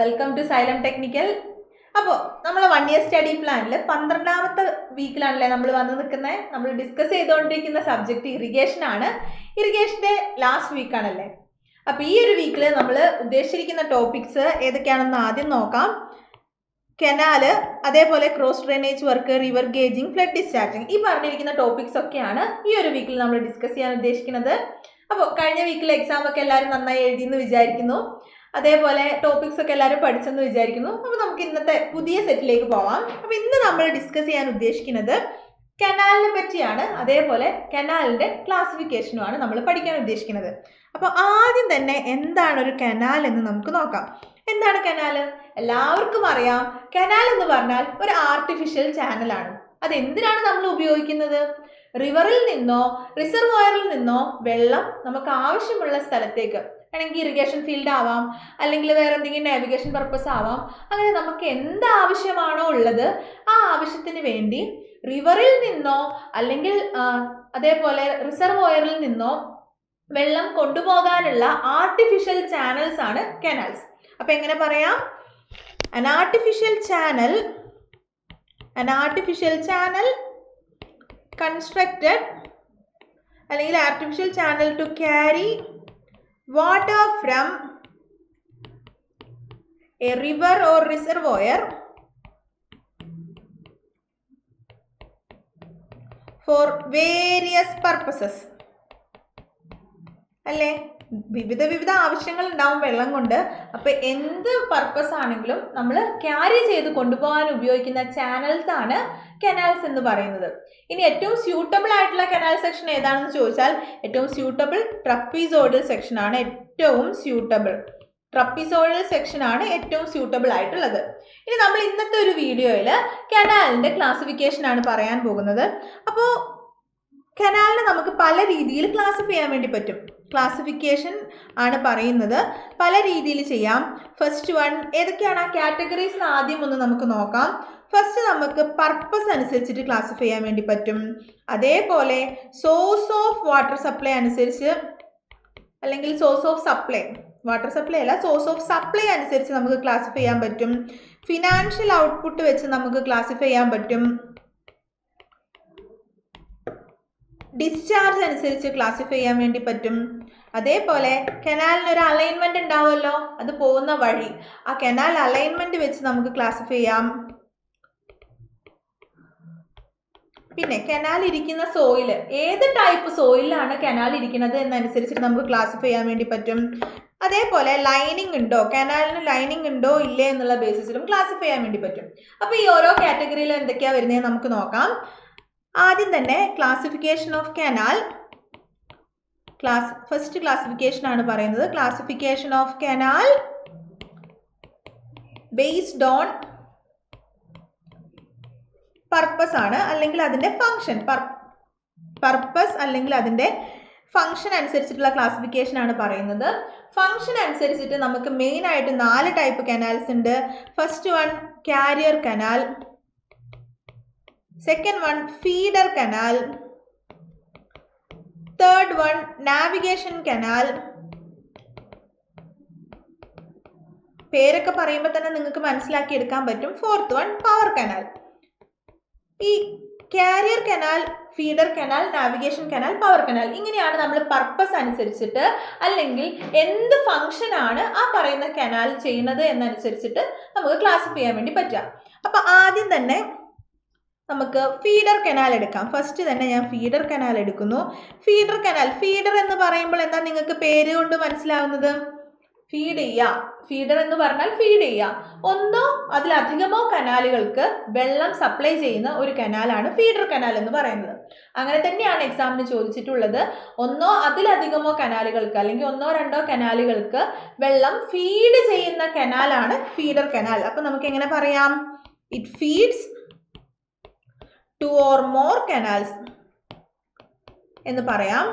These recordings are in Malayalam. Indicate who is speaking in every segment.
Speaker 1: Welcome to xylem technical. അപ്പോൾ നമ്മൾ 1 ഇയർ സ്റ്റഡി പ്ലാനിൽ 12ാമത്തെ വീക്കിലാണല്ലേ നമ്മൾ വന്ന് നിൽക്കുന്നത്. നമ്മൾ ഡിസ്കസ് ചെയ്തുകൊണ്ടിരിക്കുന്ന സബ്ജക്റ്റ് ഇറിഗേഷൻ ആണ്. ഇറിഗേഷൻ്റെ ലാസ്റ്റ് വീക്കാണല്ലേ. അപ്പോൾ ഈ ഒരു വീക്കിൽ നമ്മൾ ഉദ്ദേശിച്ചിരിക്കുന്ന ടോപ്പിക്സ് ഏതൊക്കെയാണെന്ന് ആദ്യം നോക്കാം. കനാല്, അതേപോലെ cross drainage work, river gauging, flood discharging, ഈ പറഞ്ഞിരിക്കുന്ന ടോപ്പിക്സ് ഒക്കെയാണ് ഈ ഒരു വീക്കിൽ നമ്മൾ ഡിസ്കസ് ചെയ്യാൻ ഉദ്ദേശിക്കുന്നത്. അപ്പോൾ കഴിഞ്ഞ വീക്കിൽ എക്സാം ഒക്കെ എല്ലാവരും നന്നായി എഴുതിയെന്ന് വിചാരിക്കുന്നു. അതേപോലെ ടോപ്പിക്സ് ഒക്കെ എല്ലാവരും പഠിച്ചെന്ന് വിചാരിക്കുന്നു. അപ്പോൾ നമുക്ക് ഇന്നത്തെ പുതിയ സെറ്റിലേക്ക് പോവാം. അപ്പോൾ ഇന്ന് നമ്മൾ ഡിസ്കസ് ചെയ്യാൻ ഉദ്ദേശിക്കുന്നത് കനാലിനെ പറ്റിയാണ്. അതേപോലെ കനാലിൻ്റെ ക്ലാസിഫിക്കേഷനുമാണ് നമ്മൾ പഠിക്കാൻ ഉദ്ദേശിക്കുന്നത്. അപ്പോൾ ആദ്യം തന്നെ എന്താണ് ഒരു കനാൽ എന്ന് നമുക്ക് നോക്കാം. എന്താണ് കനാൽ? എല്ലാവർക്കും അറിയാം, കനാൽ എന്ന് പറഞ്ഞാൽ ഒരു ആർട്ടിഫിഷ്യൽ ചാനലാണ്. അതെന്തിനാണ് നമ്മൾ ഉപയോഗിക്കുന്നത്? റിവറിൽ നിന്നോ റിസർവോയറിൽ നിന്നോ വെള്ളം നമുക്ക് ആവശ്യമുള്ള സ്ഥലത്തേക്ക്, ആണെങ്കിൽ ഇറിഗേഷൻ ഫീൽഡ് ആവാം, അല്ലെങ്കിൽ വേറെ എന്തെങ്കിലും നാവിഗേഷൻ പർപ്പസ് ആവാം, അങ്ങനെ നമുക്ക് എന്ത് ആവശ്യമാണോ ഉള്ളത് ആ ആവശ്യത്തിന് വേണ്ടി റിവറിൽ നിന്നോ അല്ലെങ്കിൽ അതേപോലെ റിസർവോയറിൽ നിന്നോ വെള്ളം കൊണ്ടുപോകാനുള്ള ആർട്ടിഫിഷ്യൽ ചാനൽസ് ആണ് കനാൽസ്. അപ്പം എങ്ങനെ പറയാം? an artificial channel constructed അല്ലെങ്കിൽ artificial channel to carry water from a river or reservoir for various purposes. അല്ലേ? വിവിധ ആവശ്യങ്ങൾ ഉണ്ടാവും വെള്ളം കൊണ്ട്. അപ്പോൾ എന്ത് പർപ്പസ് ആണെങ്കിലും നമ്മൾ ക്യാരി ചെയ്ത് കൊണ്ടുപോകാൻ ഉപയോഗിക്കുന്ന ചാനൽസ് ആണ് കനാൽസ് എന്ന് പറയുന്നത്. ഇനി ഏറ്റവും സ്യൂട്ടബിൾ ആയിട്ടുള്ള കനാൽ സെക്ഷൻ ഏതാണെന്ന് ചോദിച്ചാൽ ഏറ്റവും സ്യൂട്ടബിൾ ട്രപ്പീസോയിഡൽ സെക്ഷൻ ആണ്. ഏറ്റവും സ്യൂട്ടബിൾ ട്രപ്പീസോയിഡൽ സെക്ഷൻ ആണ് ഏറ്റവും സ്യൂട്ടബിൾ ആയിട്ടുള്ളത്. ഇനി നമ്മൾ ഇന്നത്തെ ഒരു വീഡിയോയിൽ കനാലിൻ്റെ ക്ലാസിഫിക്കേഷൻ ആണ് പറയാൻ പോകുന്നത്. അപ്പോൾ കനാലിനെ നമുക്ക് പല രീതിയിൽ ക്ലാസിഫൈ ചെയ്യാൻ വേണ്ടി പറ്റും. ക്ലാസിഫിക്കേഷൻ ആണ് പറയുന്നത്, പല രീതിയിൽ ചെയ്യാം. ഫസ്റ്റ് വൺ ഏതൊക്കെയാണ് ആ കാറ്റഗറീസ് ആദ്യം ഒന്ന് നമുക്ക് നോക്കാം. ഫസ്റ്റ് നമുക്ക് പർപ്പസ് അനുസരിച്ചിട്ട് ക്ലാസിഫൈ ചെയ്യാൻ വേണ്ടി പറ്റും. അതേപോലെ സോഴ്സ് ഓഫ് വാട്ടർ സപ്ലൈ അനുസരിച്ച്, അല്ലെങ്കിൽ source of supply, water supply അല്ല, സോഴ്സ് ഓഫ് സപ്ലൈ അനുസരിച്ച് നമുക്ക് ക്ലാസിഫൈ ചെയ്യാൻ പറ്റും. ഫിനാൻഷ്യൽ ഔട്ട്പുട്ട് വെച്ച് നമുക്ക് ക്ലാസിഫൈ ചെയ്യാൻ പറ്റും. ഡിസ്ചാർജ് അനുസരിച്ച് ക്ലാസിഫൈ ചെയ്യാൻ വേണ്ടി പറ്റും. അതേപോലെ കനാലിന് ഒരു അലൈൻമെൻറ്റ് ഉണ്ടാവുമല്ലോ, അത് പോകുന്ന വഴി, ആ കനാൽ അലൈൻമെൻറ്റ് വെച്ച് നമുക്ക് ക്ലാസിഫൈ ചെയ്യാം. പിന്നെ കനാൽ ഇരിക്കുന്ന സോയിൽ, ഏത് ടൈപ്പ് സോയിലാണ് കനാൽ ഇരിക്കുന്നത് എന്നനുസരിച്ചിട്ട് നമുക്ക് ക്ലാസിഫൈ ചെയ്യാൻ വേണ്ടി പറ്റും. അതേപോലെ ലൈനിങ് ഉണ്ടോ, കനാലിന് ലൈനിങ് ഉണ്ടോ ഇല്ലേ എന്നുള്ള ബേസിസിലും ക്ലാസിഫൈ ചെയ്യാൻ വേണ്ടി പറ്റും. അപ്പോൾ ഈ ഓരോ കാറ്റഗറിയിലും എന്തൊക്കെയാണ് വരുന്നത് നമുക്ക് നോക്കാം. ആദ്യം തന്നെ classification of canal. First classification ആണ് പറയുന്നത്. Classification of canal based on purpose ആണ്, അല്ലെങ്കിൽ അതിൻ്റെ ഫങ്ഷൻ. പർപ്പസ് അല്ലെങ്കിൽ അതിൻ്റെ ഫങ്ഷൻ അനുസരിച്ചിട്ടുള്ള ക്ലാസിഫിക്കേഷൻ ആണ് പറയുന്നത്. ഫങ്ഷൻ അനുസരിച്ചിട്ട് നമുക്ക് മെയിൻ ആയിട്ട് 4 ടൈപ്പ് കനാൽസ് ഉണ്ട്. First one carrier canal, second one feeder canal, third one navigation canal. പേരൊക്കെ പറയുമ്പോൾ തന്നെ നിങ്ങൾക്ക് മനസ്സിലാക്കി എടുക്കാൻ പറ്റും. Fourth one power canal. ഈ carrier canal, feeder canal, navigation canal, power canal, ഇങ്ങനെയാണ് നമ്മൾ പർപ്പസ് അനുസരിച്ചിട്ട്, അല്ലെങ്കിൽ എന്ത് ഫങ്ഷനാണ് ആ പറയുന്ന കനാൽ ചെയ്യുന്നത് എന്നനുസരിച്ചിട്ട് നമുക്ക് ക്ലാസിഫൈ ചെയ്യാൻ വേണ്ടി പറ്റുക. അപ്പോൾ ആദ്യം തന്നെ നമുക്ക് ഫീഡർ കനാൽ എടുക്കാം. ഫസ്റ്റ് തന്നെ ഞാൻ ഫീഡർ കനാൽ എടുക്കുന്നു. ഫീഡർ കനാൽ, ഫീഡർ എന്ന് പറയുമ്പോൾ എന്താ നിങ്ങൾക്ക് പേര് കൊണ്ട് മനസ്സിലാവുന്നത്? ഫീഡ് ചെയ്യുക. ഫീഡർ എന്ന് പറഞ്ഞാൽ ഫീഡ് ചെയ്യുക. ഒന്നോ അതിലധികമോ കനാലുകൾക്ക് വെള്ളം സപ്ലൈ ചെയ്യുന്ന ഒരു കനാലാണ് ഫീഡർ കനാൽ എന്ന് പറയുന്നത്. അങ്ങനെ തന്നെയാണ് എക്സാമിന് ചോദിച്ചിട്ടുള്ളത്. ഒന്നോ അതിലധികമോ കനാലുകൾക്ക്, അല്ലെങ്കിൽ 1-2 കനാലുകൾക്ക് വെള്ളം ഫീഡ് ചെയ്യുന്ന കനാലാണ് ഫീഡർ കനാൽ. അപ്പം നമുക്ക് എങ്ങനെ പറയാം? It feeds 2 or more canals എന്ന് പറയാം.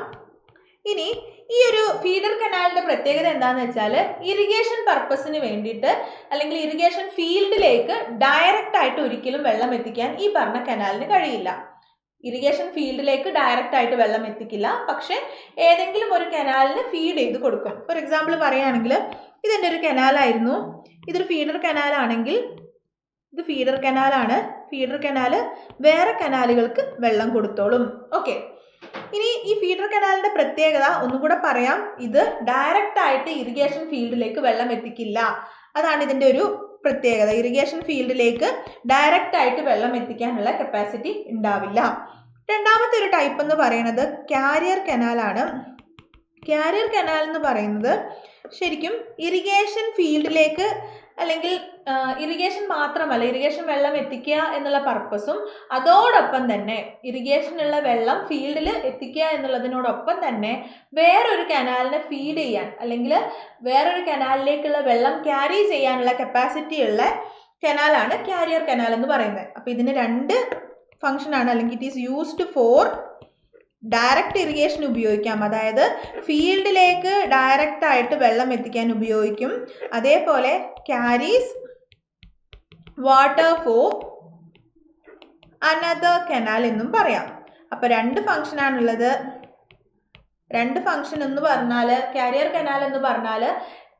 Speaker 1: ഇനി ഈ ഒരു ഫീഡർ കനാലിൻ്റെ പ്രത്യേകത എന്താണെന്ന് വെച്ചാൽ, ഇറിഗേഷൻ പർപ്പസിന് വേണ്ടിയിട്ട്, അല്ലെങ്കിൽ ഇറിഗേഷൻ ഫീൽഡിലേക്ക് ഡയറക്റ്റ് ആയിട്ട് ഒരിക്കലും വെള്ളം എത്തിക്കാൻ ഈ പറഞ്ഞ കനാലിന് കഴിയില്ല. ഇറിഗേഷൻ ഫീൽഡിലേക്ക് ഡയറക്റ്റ് ആയിട്ട് വെള്ളം എത്തിക്കില്ല, പക്ഷേ ഏതെങ്കിലും ഒരു കനാലിന് ഫീഡ് ചെയ്ത് കൊടുക്കും. ഫോർ എക്സാമ്പിൾ പറയുകയാണെങ്കിൽ, ഇതെൻ്റെ ഒരു കനാലായിരുന്നു. ഇതൊരു ഫീഡർ കനാലാണെങ്കിൽ ഇത് ഫീഡർ കനാലാണ്. ഫീഡർ കനാൽ വേറെ കനാലുകൾക്ക് വെള്ളം കൊടുത്തോളും. ഓക്കെ, ഇനി ഈ ഫീഡർ കനാലിൻ്റെ പ്രത്യേകത ഒന്നും കൂടെ പറയാം. ഇത് ഡയറക്റ്റ് ആയിട്ട് ഇറിഗേഷൻ ഫീൽഡിലേക്ക് വെള്ളം എത്തിക്കില്ല. അതാണ് ഇതിൻ്റെ ഒരു പ്രത്യേകത. ഇറിഗേഷൻ ഫീൽഡിലേക്ക് ഡയറക്റ്റ് ആയിട്ട് വെള്ളം എത്തിക്കാനുള്ള കപ്പാസിറ്റി ഉണ്ടാവില്ല. രണ്ടാമത്തെ ഒരു ടൈപ്പ് എന്ന് പറയുന്നത് കാരിയർ കനാലാണ്. കാരിയർ കനാൽ എന്ന് പറയുന്നത് ശരിക്കും ഇറിഗേഷൻ ഫീൽഡിലേക്ക് അല്ലെങ്കിൽ ഇറിഗേഷൻ മാത്രമല്ല, ഇറിഗേഷൻ വെള്ളം എത്തിക്കുക എന്നുള്ള പർപ്പസും അതോടൊപ്പം തന്നെ ഇറിഗേഷനുള്ള വെള്ളം ഫീൽഡിൽ എത്തിക്കുക എന്നുള്ളതിനോടൊപ്പം തന്നെ വേറൊരു കനാലിനെ ഫീഡ് ചെയ്യാൻ അല്ലെങ്കിൽ വേറൊരു കനാലിലേക്കുള്ള വെള്ളം ക്യാരി ചെയ്യാനുള്ള കപ്പാസിറ്റി ഉള്ള കനാലാണ് കാരിയർ കനാൽ എന്ന് പറയുന്നത്. അപ്പോൾ ഇതിന് രണ്ട് ഫങ്ഷനാണ്, അല്ലെങ്കിൽ it is used for direct irrigation ഉപയോഗിക്കാം. അതായത് ഫീൽഡിലേക്ക് ഡയറക്റ്റ് ആയിട്ട് വെള്ളം എത്തിക്കാൻ ഉപയോഗിക്കും. അതേപോലെ carries water for another canal എന്നും പറയാം. അപ്പോൾ രണ്ട് ഫങ്ഷനാണുള്ളത്. രണ്ട് ഫങ്ഷൻ എന്ന് പറഞ്ഞാൽ കാരിയർ കനാൽ എന്ന് പറഞ്ഞാൽ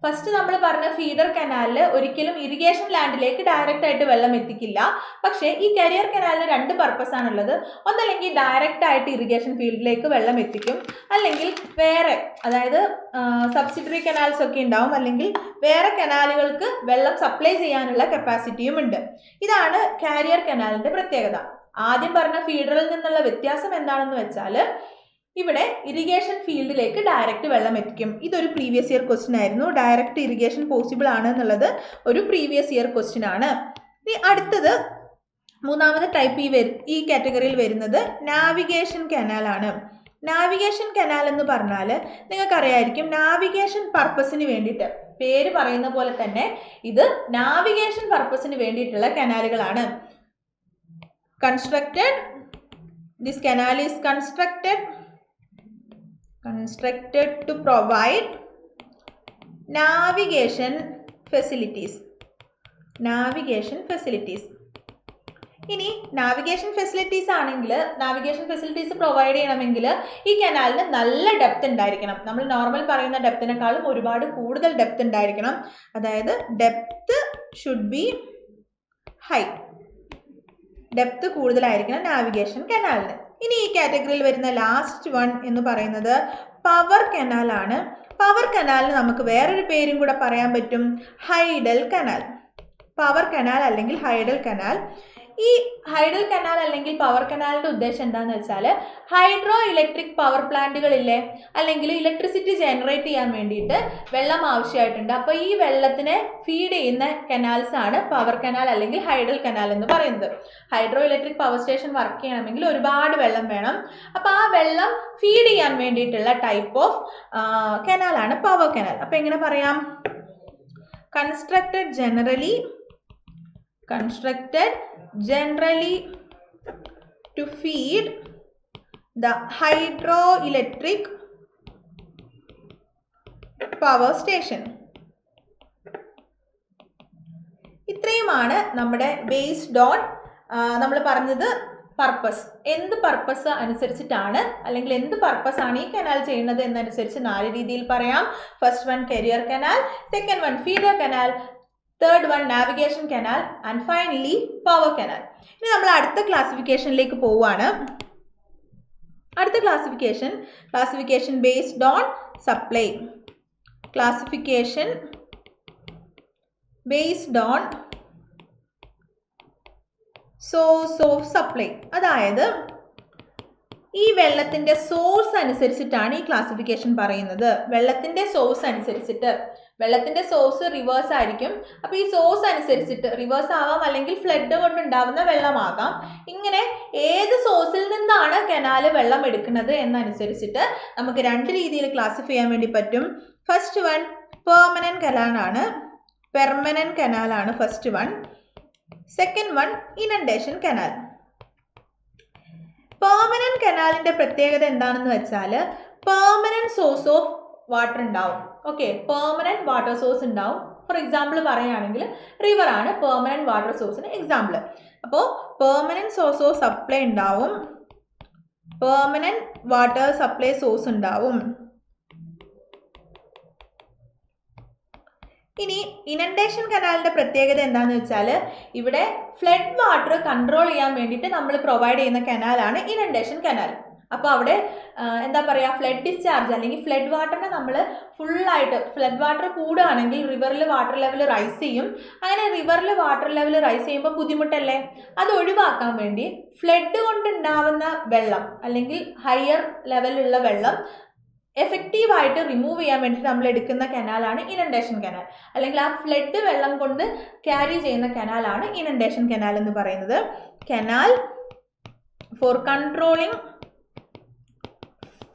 Speaker 1: ഫസ്റ്റ് നമ്മൾ പറഞ്ഞ ഫീഡർ കനാലിൽ ഒരിക്കലും ഇറിഗേഷൻ ലാൻഡിലേക്ക് ഡയറക്റ്റ് ആയിട്ട് വെള്ളം എത്തിക്കില്ല. പക്ഷേ ഈ കാരിയർ കനാലിന് രണ്ട് പർപ്പസ് ആണുള്ളത്. ഒന്നല്ലെങ്കിൽ ഡയറക്റ്റ് ആയിട്ട് ഇറിഗേഷൻ ഫീൽഡിലേക്ക് വെള്ളം എത്തിക്കും, അല്ലെങ്കിൽ വേറെ അതായത് സബ്സിഡറി കനാൽസ് ഒക്കെ ഉണ്ടാവും, അല്ലെങ്കിൽ വേറെ കനാലുകൾക്ക് വെള്ളം സപ്ലൈ ചെയ്യാനുള്ള കപ്പാസിറ്റിയും ഉണ്ട്. ഇതാണ് കാരിയർ കനാലിൻ്റെ പ്രത്യേകത. ആദ്യം പറഞ്ഞ ഫീഡറിൽ നിന്നുള്ള വ്യത്യാസം എന്താണെന്ന് വെച്ചാൽ ഇവിടെ ഇറിഗേഷൻ ഫീൽഡിലേക്ക് ഡയറക്റ്റ് വെള്ളം എത്തിക്കും. ഇതൊരു പ്രീവിയസ് ഇയർ ക്വസ്റ്റ്യൻ ആയിരുന്നു. ഡയറക്റ്റ് ഇറിഗേഷൻ പോസിബിൾ ആണ് എന്നുള്ളത് ഒരു പ്രീവിയസ് ഇയർ ക്വസ്റ്റ്യൻ ആണ്. ഇനി അടുത്തത് മൂന്നാമത്തെ ടൈപ്പ് ഈ കാറ്റഗറിയിൽ വരുന്നത് നാവിഗേഷൻ കനാലാണ്. നാവിഗേഷൻ കനാൽ എന്ന് പറഞ്ഞാൽ നിങ്ങൾക്കറിയായിരിക്കും, നാവിഗേഷൻ പർപ്പസിന് വേണ്ടിയിട്ട്, പേര് പറയുന്ന പോലെ തന്നെ ഇത് നാവിഗേഷൻ പർപ്പസിന് വേണ്ടിയിട്ടുള്ള കനാലുകളാണ്. This canal is constructed to provide navigation facilities. ഇനി നാവിഗേഷൻ ഫെസിലിറ്റീസ് ആണെങ്കിൽ, നാവിഗേഷൻ ഫെസിലിറ്റീസ് പ്രൊവൈഡ് ചെയ്യണമെങ്കിൽ ഈ കനാലിന് നല്ല ഡെപ്ത് ഉണ്ടായിരിക്കണം. നമ്മൾ നോർമൽ പറയുന്ന ഡെപ്തിനേക്കാളും ഒരുപാട് കൂടുതൽ ഡെപ്ത് ഉണ്ടായിരിക്കണം. അതായത് depth should be high. Depth കൂടുതലായിരിക്കണം നാവിഗേഷൻ കനാലിന്. ഇനി ഈ കാറ്റഗറിയിൽ വരുന്ന ലാസ്റ്റ് വൺ എന്ന് പറയുന്നത് പവർ കനാലാണ്. പവർ കനാലിന് നമുക്ക് വേറൊരു പേരും കൂടെ പറയാൻ പറ്റും, ഹൈഡൽ കനാൽ. പവർ കനാൽ അല്ലെങ്കിൽ ഹൈഡൽ കനാൽ. ഈ ഹൈഡൽ കനാൽ അല്ലെങ്കിൽ പവർ കനാലിൻ്റെ ഉദ്ദേശം എന്താണെന്ന് വെച്ചാൽ ഹൈഡ്രോ ഇലക്ട്രിക് പവർ പ്ലാന്റുകളില്ലേ, അല്ലെങ്കിൽ ഇലക്ട്രിസിറ്റി ജനറേറ്റ് ചെയ്യാൻ വേണ്ടിയിട്ട് വെള്ളം ആവശ്യമായിട്ടുണ്ട്. അപ്പോൾ ഈ വെള്ളത്തിനെ ഫീഡ് ചെയ്യുന്ന കനാൽസ് ആണ് പവർ കനാൽ അല്ലെങ്കിൽ ഹൈഡൽ കനാൽ എന്ന് പറയുന്നത്. Hydro electric power station work ചെയ്യണമെങ്കിൽ ഒരുപാട് വെള്ളം വേണം. അപ്പോൾ ആ വെള്ളം ഫീഡ് ചെയ്യാൻ വേണ്ടിയിട്ടുള്ള ടൈപ്പ് ഓഫ് കനാലാണ് പവർ കനാൽ. അപ്പോൾ എങ്ങനെ പറയാം? constructed generally to feed the hydroelectric power station. ഇത്രയുമാണ് നമ്മുടെ ബേസ്ഡ് ഓൺ നമ്മൾ പറഞ്ഞത് പർപ്പസ്. എന്ത് പർപ്പസ് അനുസരിച്ചിട്ടാണ് അല്ലെങ്കിൽ എന്ത് പർപ്പസ് ആണ് ഈ കനാൽ ചെയ്യുന്നത് എന്നനുസരിച്ച് 4 രീതിയിൽ പറയാം. First one career canal, second one feeder canal, third one navigation canal and finally power canal. ഇനി നമ്മൾ അടുത്ത ക്ലാസിഫിക്കേഷനിലേക്ക് പോവുകയാണ്. അടുത്ത classification based on supply. Classification based on source of supply. അതായത് ഈ വെള്ളത്തിൻ്റെ സോഴ്സ് അനുസരിച്ചിട്ടാണ് ഈ ക്ലാസിഫിക്കേഷൻ പറയുന്നത്. വെള്ളത്തിൻ്റെ സോഴ്സ് അനുസരിച്ചിട്ട്, വെള്ളത്തിൻ്റെ സോഴ്സ് റിവേഴ്സ് ആയിരിക്കും. അപ്പോൾ ഈ സോഴ്സ് അനുസരിച്ചിട്ട് റിവേഴ്സ് ആവാം, അല്ലെങ്കിൽ ഫ്ലഡ് കൊണ്ടുണ്ടാവുന്ന വെള്ളമാകാം. ഇങ്ങനെ ഏത് സോഴ്സിൽ നിന്നാണ് കനാല് വെള്ളം എടുക്കുന്നത് എന്നനുസരിച്ചിട്ട് നമുക്ക് 2 രീതിയിൽ ക്ലാസിഫൈ ചെയ്യാൻ വേണ്ടി പറ്റും. ഫസ്റ്റ് വൺ പെർമനന്റ് കനാലാണ് first one. Second one inundation canal. Permanent കനാലിൻ്റെ പ്രത്യേകത എന്താണെന്ന് വെച്ചാൽ പെർമനന്റ് സോഴ്സ് ഓഫ് വാട്ടർ ഉണ്ടാവും. ഓക്കെ, പെർമനന്റ് വാട്ടർ സോഴ്സ് ഉണ്ടാവും. ഫോർ എക്സാമ്പിൾ പറയുകയാണെങ്കിൽ റിവർ ആണ് പെർമനന്റ് വാട്ടർ സോഴ്സിന് എക്സാമ്പിൾ. അപ്പോൾ പെർമനന്റ് സോഴ്സ് ഓഫ് സപ്ലൈ ഉണ്ടാവും, പെർമനന്റ് വാട്ടർ സപ്ലൈ സോഴ്സ് ഉണ്ടാവും. ഇനി ഇനണ്ടേഷൻ കനാലിൻ്റെ പ്രത്യേകത എന്താണെന്ന് വെച്ചാൽ ഇവിടെ ഫ്ലഡ് വാട്ടർ കൺട്രോൾ ചെയ്യാൻ വേണ്ടിയിട്ട് നമ്മൾ പ്രൊവൈഡ് ചെയ്യുന്ന കനാലാണ് ഇനണ്ടേഷൻ കനാൽ. അപ്പോൾ അവിടെ എന്താ പറയുക, ഫ്ലഡ് ഡിസ്ചാർജ് അല്ലെങ്കിൽ ഫ്ലഡ് വാട്ടറിനെ നമ്മൾ ഫുള്ളായിട്ട്, ഫ്ലഡ് വാട്ടർ കൂടുകയാണെങ്കിൽ റിവറിൽ വാട്ടർ ലെവൽ റൈസ് ചെയ്യും. അങ്ങനെ റിവറിൽ വാട്ടർ ലെവൽ റൈസ് ചെയ്യുമ്പോൾ ബുദ്ധിമുട്ടല്ലേ, അത് ഒഴിവാക്കാൻ വേണ്ടി ഫ്ലഡ് കൊണ്ടുണ്ടാവുന്ന വെള്ളം അല്ലെങ്കിൽ ഹയർ ലെവലിലുള്ള വെള്ളം എഫക്റ്റീവായിട്ട് റിമൂവ് ചെയ്യാൻ വേണ്ടിയിട്ട് നമ്മൾ എടുക്കുന്ന കനാലാണ് ഇനണ്ടേഷൻ കനാൽ. അല്ലെങ്കിൽ ആ ഫ്ലഡ് വെള്ളം കൊണ്ട് ക്യാരി ചെയ്യുന്ന കനാലാണ് ഇനണ്ടേഷൻ കനാൽ എന്ന് പറയുന്നത്. Canal for controlling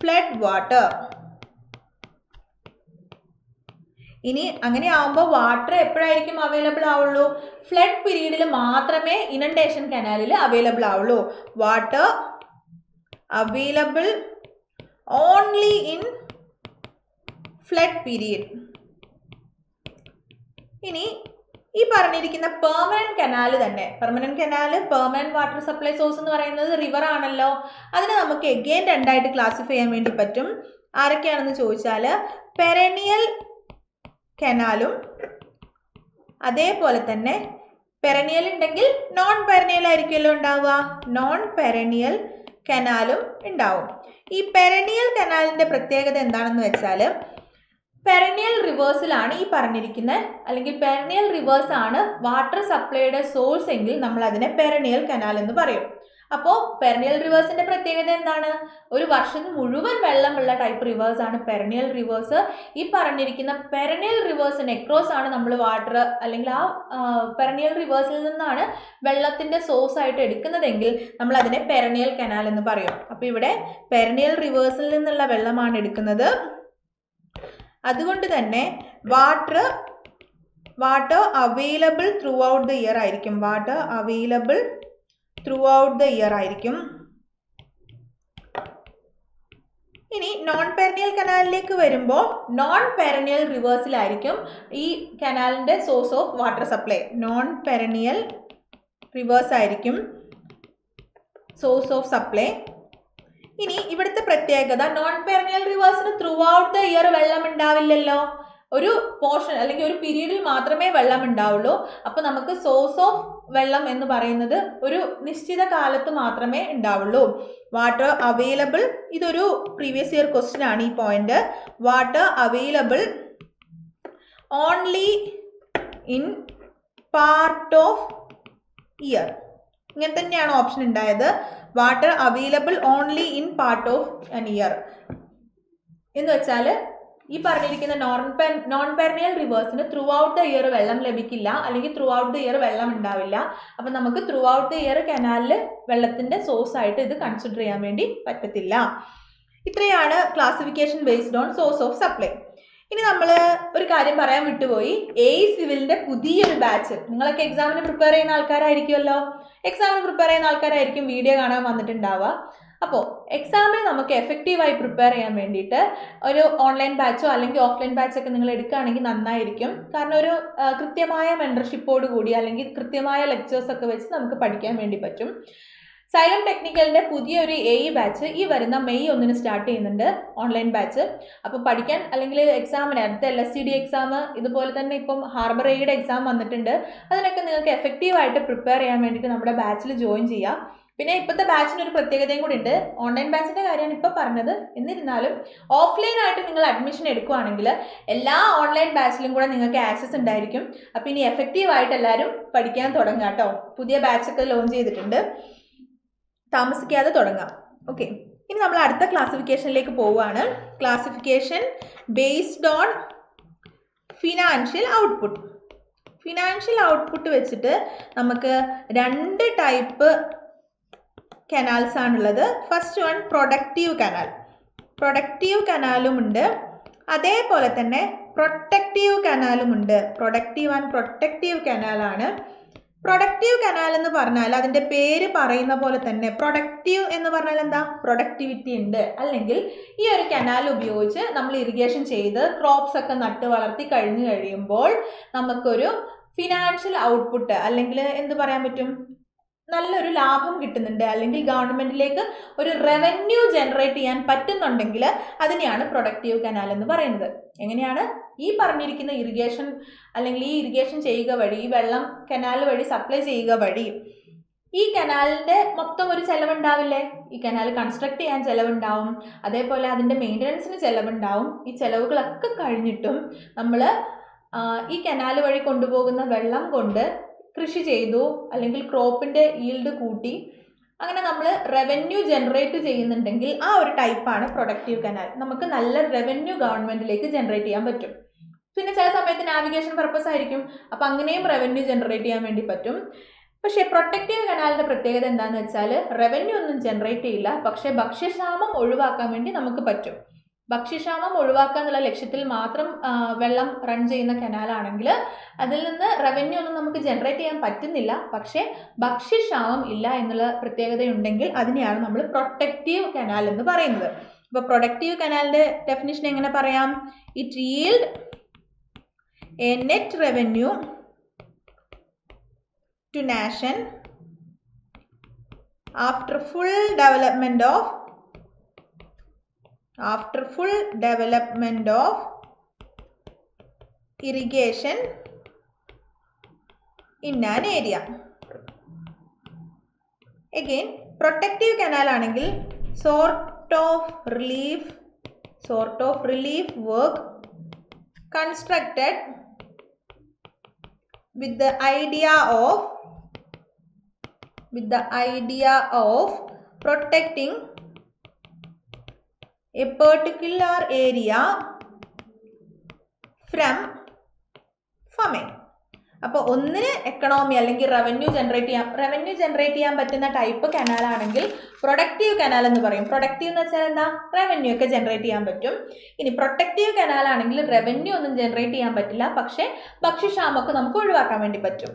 Speaker 1: flood water. ഇനി അങ്ങനെ ആവുമ്പോൾ വാട്ടർ എപ്പോഴായിരിക്കും അവൈലബിൾ ആവുള്ളൂ? ഫ്ലഡ് പീരീഡിൽ മാത്രമേ ഇനണ്ടേഷൻ കനാലിൽ അവൈലബിൾ ആവുള്ളൂ. Water available only in flood period. ഇനി ഈ പറഞ്ഞിരിക്കുന്ന പെർമനന്റ് കനാൽ തന്നെ, permanent canal, permanent water supply source എന്ന് പറയുന്നത് റിവർ ആണല്ലോ. അതിനെ നമുക്ക് എഗെയിൻ രണ്ടായിട്ട് ക്ലാസിഫൈ ചെയ്യാൻ വേണ്ടി പറ്റും. ആരൊക്കെയാണെന്ന് ചോദിച്ചാൽ പെരനിയൽ കനാലും അതേപോലെ തന്നെ പെരനിയൽ ഉണ്ടെങ്കിൽ നോൺ പെരനിയൽ ആയിരിക്കുമല്ലോ ഉണ്ടാവുക, നോൺ പെരനിയൽ കനാലും ഉണ്ടാവും. ഈ പെരനിയൽ കനാലിൻ്റെ പ്രത്യേകത എന്താണെന്ന് വെച്ചാൽ പെരനിയൽ റിവേഴ്സിലാണ് ഈ പറഞ്ഞിരിക്കുന്നത്, അല്ലെങ്കിൽ പെരനിയൽ റിവേഴ്സ് ആണ് വാട്ടർ സപ്ലൈയുടെ സോഴ്സ് എങ്കിൽ നമ്മൾ അതിനെ പെരനിയൽ കനാൽ എന്ന് പറയും. അപ്പോൾ പെരനിയൽ റിവേഴ്സിന്റെ പ്രത്യേകത എന്താണ്? ഒരു വർഷം മുഴുവൻ വെള്ളമുള്ള ടൈപ്പ് റിവേഴ്സ് ആണ് പെരനിയൽ റിവേഴ്സ്. ഈ പറഞ്ഞിരിക്കുന്ന പെരനിയൽ റിവേഴ്സിന് എക്രോസ് ആണ് നമ്മൾ വാട്ടർ, അല്ലെങ്കിൽ ആ പെരനിയൽ റിവേഴ്സിൽ നിന്നാണ് വെള്ളത്തിന്റെ സോഴ്സ് ആയിട്ട് എടുക്കുന്നതെങ്കിൽ നമ്മൾ അതിനെ പെരനിയൽ കനാൽ എന്ന് പറയും. അപ്പോൾ ഇവിടെ പെരനിയൽ റിവേഴ്സിൽ നിന്നുള്ള വെള്ളമാണ് എടുക്കുന്നത്. അതുകൊണ്ട് തന്നെ water available throughout the year ആയിരിക്കും. Water available throughout the year ആയിരിക്കും. ഇനി നോൺ പെരനിയൽ കനാലിലേക്ക് വരുമ്പോൾ നോൺ പെരനിയൽ റിവേഴ്സിലായിരിക്കും ഈ കനാലിൻ്റെ source of water supply. Non perennial rivers ആയിരിക്കും സോഴ്സ് ഓഫ് സപ്ലൈ. ഇനി ഇവിടുത്തെ പ്രത്യേകത, നോൺ പെരനിയൽ റിവേഴ്സിന് ത്രൂ ഔട്ട് ദ ഇയർ വെള്ളം ഉണ്ടാവില്ലല്ലോ. ഒരു പോർഷൻ അല്ലെങ്കിൽ ഒരു പീരീഡിൽ മാത്രമേ വെള്ളം ഉണ്ടാവുള്ളൂ. അപ്പോൾ നമുക്ക് സോഴ്സ് ഓഫ് വെള്ളം എന്ന് പറയുന്നത് ഒരു നിശ്ചിത കാലത്ത് മാത്രമേ ഉണ്ടാവുള്ളൂ. വാട്ടർ അവൈലബിൾ, ഇതൊരു പ്രീവിയസ് ഇയർ ക്വസ്റ്റ്യൻ ആണ് ഈ point. Water available only in part of year. ഇങ്ങനെ തന്നെയാണ് ഓപ്ഷൻ ഉണ്ടായത്. Water available only in part of an year എന്ന് വെച്ചാൽ ഈ പറഞ്ഞിരിക്കുന്ന നോൺ പെരനിയൽ റിവേഴ്സിന് ത്രൂ ഔട്ട് ദ ഇയർ വെള്ളം ലഭിക്കില്ല, അല്ലെങ്കിൽ ത്രൂ ഔട്ട് ദ ഇയർ വെള്ളം ഉണ്ടാവില്ല. അപ്പം നമുക്ക് ത്രൂ ഔട്ട് ദ ഇയർ കനാലിൽ വെള്ളത്തിൻ്റെ സോഴ്സ് ആയിട്ട് ഇത് കൺസിഡർ ചെയ്യാൻ വേണ്ടി പറ്റത്തില്ല. ഇത്രയാണ് classification based on source of supply. ഇനി നമ്മൾ ഒരു കാര്യം പറയാൻ വിട്ടുപോയി. സിവിലിൻ്റെ പുതിയൊരു ബാച്ച്, നിങ്ങളൊക്കെ എക്സാമിന് പ്രിപ്പയർ ചെയ്യുന്ന ആൾക്കാരായിരിക്കുമല്ലോ. എക്സാമിന് പ്രിപ്പയർ ചെയ്യുന്ന ആൾക്കാരായിരിക്കും വീഡിയോ കാണാൻ വന്നിട്ടുണ്ടാവുക. അപ്പോൾ എക്സാമിന് നമുക്ക് എഫക്റ്റീവായി പ്രിപ്പയർ ചെയ്യാൻ വേണ്ടിയിട്ട് ഒരു ഓൺലൈൻ ബാച്ചോ അല്ലെങ്കിൽ ഓഫ്ലൈൻ ബാച്ചൊക്കെ നിങ്ങൾ എടുക്കുകയാണെങ്കിൽ നന്നായിരിക്കും. കാരണം ഒരു കൃത്യമായ മെൻറ്റർഷിപ്പോട് കൂടി അല്ലെങ്കിൽ കൃത്യമായ ലെക്ചേഴ്സൊക്കെ വെച്ച് നമുക്ക് പഠിക്കാൻ വേണ്ടി പറ്റും. സൈലം ടെക്നിക്കലിൻ്റെ പുതിയൊരു ബാച്ച് ഈ വരുന്ന മെയ് 1 സ്റ്റാർട്ട് ചെയ്യുന്നുണ്ട്, ഓൺലൈൻ ബാച്ച്. അപ്പോൾ പഠിക്കാൻ അല്ലെങ്കിൽ എക്സാമിന് അടുത്ത LSTD എക്സാം, ഇതുപോലെ തന്നെ ഇപ്പം ഹാർബർ എയുടെ എക്സാം വന്നിട്ടുണ്ട്. അതിനൊക്കെ നിങ്ങൾക്ക് എഫക്റ്റീവായിട്ട് പ്രിപ്പയർ ചെയ്യാൻ വേണ്ടിയിട്ട് നമ്മുടെ ബാച്ചിൽ ജോയിൻ ചെയ്യാം. പിന്നെ ഇപ്പോഴത്തെ ബാച്ചിന് ഒരു പ്രത്യേകതയും കൂടി ഉണ്ട്. ഓൺലൈൻ ബാച്ചിൻ്റെ കാര്യമാണ് ഇപ്പോൾ പറഞ്ഞത്. എന്നിരുന്നാലും ഓഫ്ലൈനായിട്ട് നിങ്ങൾ അഡ്മിഷൻ എടുക്കുകയാണെങ്കിൽ എല്ലാ ഓൺലൈൻ ബാച്ചിലും കൂടെ നിങ്ങൾക്ക് ആക്സസ് ഉണ്ടായിരിക്കും. അപ്പോൾ ഇനി എഫക്റ്റീവായിട്ട് എല്ലാവരും പഠിക്കാൻ തുടങ്ങാം കേട്ടോ. പുതിയ ബാച്ചൊക്കെ ലോഞ്ച് ചെയ്തിട്ടുണ്ട്, താമസിക്കാതെ തുടങ്ങാം. ഓക്കെ, ഇനി നമ്മൾ അടുത്ത ക്ലാസിഫിക്കേഷനിലേക്ക് പോവുകയാണ്. Classification based on financial output. Financial output വെച്ചിട്ട് നമുക്ക് 2 ടൈപ്പ് കനാൽസ് ആണുള്ളത്. First one productive canal. Productive കനാലും ഉണ്ട്, അതേപോലെ തന്നെ പ്രൊട്ടക്റ്റീവ് കനാലും ഉണ്ട്. പ്രൊഡക്റ്റീവ് ആൻഡ് പ്രൊട്ടക്റ്റീവ് കനാലാണ്. പ്രൊഡക്റ്റീവ് കനാൽ എന്ന് പറഞ്ഞാൽ അതിൻ്റെ പേര് പറയുന്ന പോലെ തന്നെ, പ്രൊഡക്റ്റീവ് എന്ന് പറഞ്ഞാൽ എന്താ, പ്രൊഡക്ടിവിറ്റി ഉണ്ട്. അല്ലെങ്കിൽ ഈ ഒരു കനാൽ ഉപയോഗിച്ച് നമ്മൾ ഇറിഗേഷൻ ചെയ്ത് ക്രോപ്സ് ഒക്കെ നട്ട് വളർത്തി കഴിഞ്ഞു കഴിയുമ്പോൾ നമുക്കൊരു ഫിനാൻഷ്യൽ ഔട്ട്പുട്ട് അല്ലെങ്കിൽ എന്ത് പറയാൻ പറ്റും, നല്ലൊരു ലാഭം കിട്ടുന്നുണ്ട്, അല്ലെങ്കിൽ ഗവൺമെൻറ്റിലേക്ക് ഒരു റവന്യൂ ജനറേറ്റ് ചെയ്യാൻ പറ്റുന്നുണ്ടെങ്കിൽ അതിനെയാണ് പ്രൊഡക്റ്റീവ് കനാൽ എന്ന് പറയുന്നത്. എങ്ങനെയാണ്? ഈ പറഞ്ഞിരിക്കുന്ന ഇറിഗേഷൻ അല്ലെങ്കിൽ ഈ ഇറിഗേഷൻ ചെയ്യുക വഴി, ഈ വെള്ളം കനാൽ വഴി സപ്ലൈ ചെയ്യുക വഴി ഈ കനാലിൻ്റെ മൊത്തം ഒരു ചിലവുണ്ടാവില്ലേ? ഈ കനാൽ കൺസ്ട്രക്ട് ചെയ്യാൻ ചിലവുണ്ടാവും, അതേപോലെ അതിൻ്റെ മെയിൻ്റനൻസിന് ചിലവുണ്ടാവും. ഈ ചിലവുകളൊക്കെ കഴിഞ്ഞിട്ടും നമ്മൾ ഈ കനാൽ വഴി കൊണ്ടുപോകുന്ന വെള്ളം കൊണ്ട് കൃഷി ചെയ്തു, അല്ലെങ്കിൽ ക്രോപ്പിൻ്റെ ഈൽഡ് കൂട്ടി, അങ്ങനെ നമ്മൾ റവന്യൂ ജനറേറ്റ് ചെയ്യുന്നുണ്ടെങ്കിൽ ആ ഒരു ടൈപ്പാണ് പ്രൊഡക്റ്റീവ് കനാൽ. നമുക്ക് നല്ല റവന്യൂ ഗവൺമെൻറ്റിലേക്ക് ജനറേറ്റ് ചെയ്യാൻ പറ്റും. പിന്നെ ചില സമയത്ത് നാവിഗേഷൻ പർപ്പസ് ആയിരിക്കും, അപ്പം അങ്ങനെയും റവന്യൂ ജനറേറ്റ് ചെയ്യാൻ വേണ്ടി പറ്റും. പക്ഷേ പ്രൊട്ടക്റ്റീവ് കനാലിൻ്റെ പ്രത്യേകത എന്താണെന്ന് വെച്ചാൽ റവന്യൂ ഒന്നും ജനറേറ്റ് ചെയ്യില്ല, പക്ഷേ ഭക്ഷ്യക്ഷാമം ഒഴിവാക്കാൻ വേണ്ടി നമുക്ക് പറ്റും. ഭക്ഷ്യക്ഷാമം ഒഴിവാക്കുക എന്നുള്ള ലക്ഷ്യത്തിൽ മാത്രം വെള്ളം റൺ ചെയ്യുന്ന കനാലാണെങ്കിൽ അതിൽ നിന്ന് റവന്യൂ ഒന്നും നമുക്ക് ജനറേറ്റ് ചെയ്യാൻ പറ്റുന്നില്ല, പക്ഷേ ഭക്ഷ്യക്ഷാമം ഇല്ല എന്നുള്ള പ്രത്യേകതയുണ്ടെങ്കിൽ അതിനെയാണ് നമ്മൾ പ്രൊട്ടക്റ്റീവ് കനാൽ എന്ന് പറയുന്നത്. അപ്പോൾ പ്രൊഡക്റ്റീവ് കനാലിൻ്റെ ഡെഫിനിഷൻ എങ്ങനെ പറയാം? It yield A net revenue to nation after full development of irrigation in an area. Again, protective canal ആണെങ്കിൽ sort of relief work constructed with the idea of protecting a particular area from famine. അപ്പോൾ ഒന്നിന് എക്കണോമി അല്ലെങ്കിൽ റവന്യൂ ജനറേറ്റ് ചെയ്യാൻ പറ്റുന്ന ടൈപ്പ് കനാലാണെങ്കിൽ പ്രൊഡക്റ്റീവ് കനാൽ എന്ന് പറയും. പ്രൊഡക്റ്റീവ് എന്ന് വെച്ചാൽ എന്താ? റവന്യൂ ഒക്കെ ജനറേറ്റ് ചെയ്യാൻ പറ്റും. ഇനി പ്രൊട്ടക്റ്റീവ് കനാലാണെങ്കിൽ റവന്യൂ ഒന്നും ജനറേറ്റ് ചെയ്യാൻ പറ്റില്ല, പക്ഷേ ഭക്ഷ്യക്ഷാമമൊക്കെ നമുക്ക് ഒഴിവാക്കാൻ വേണ്ടി പറ്റും.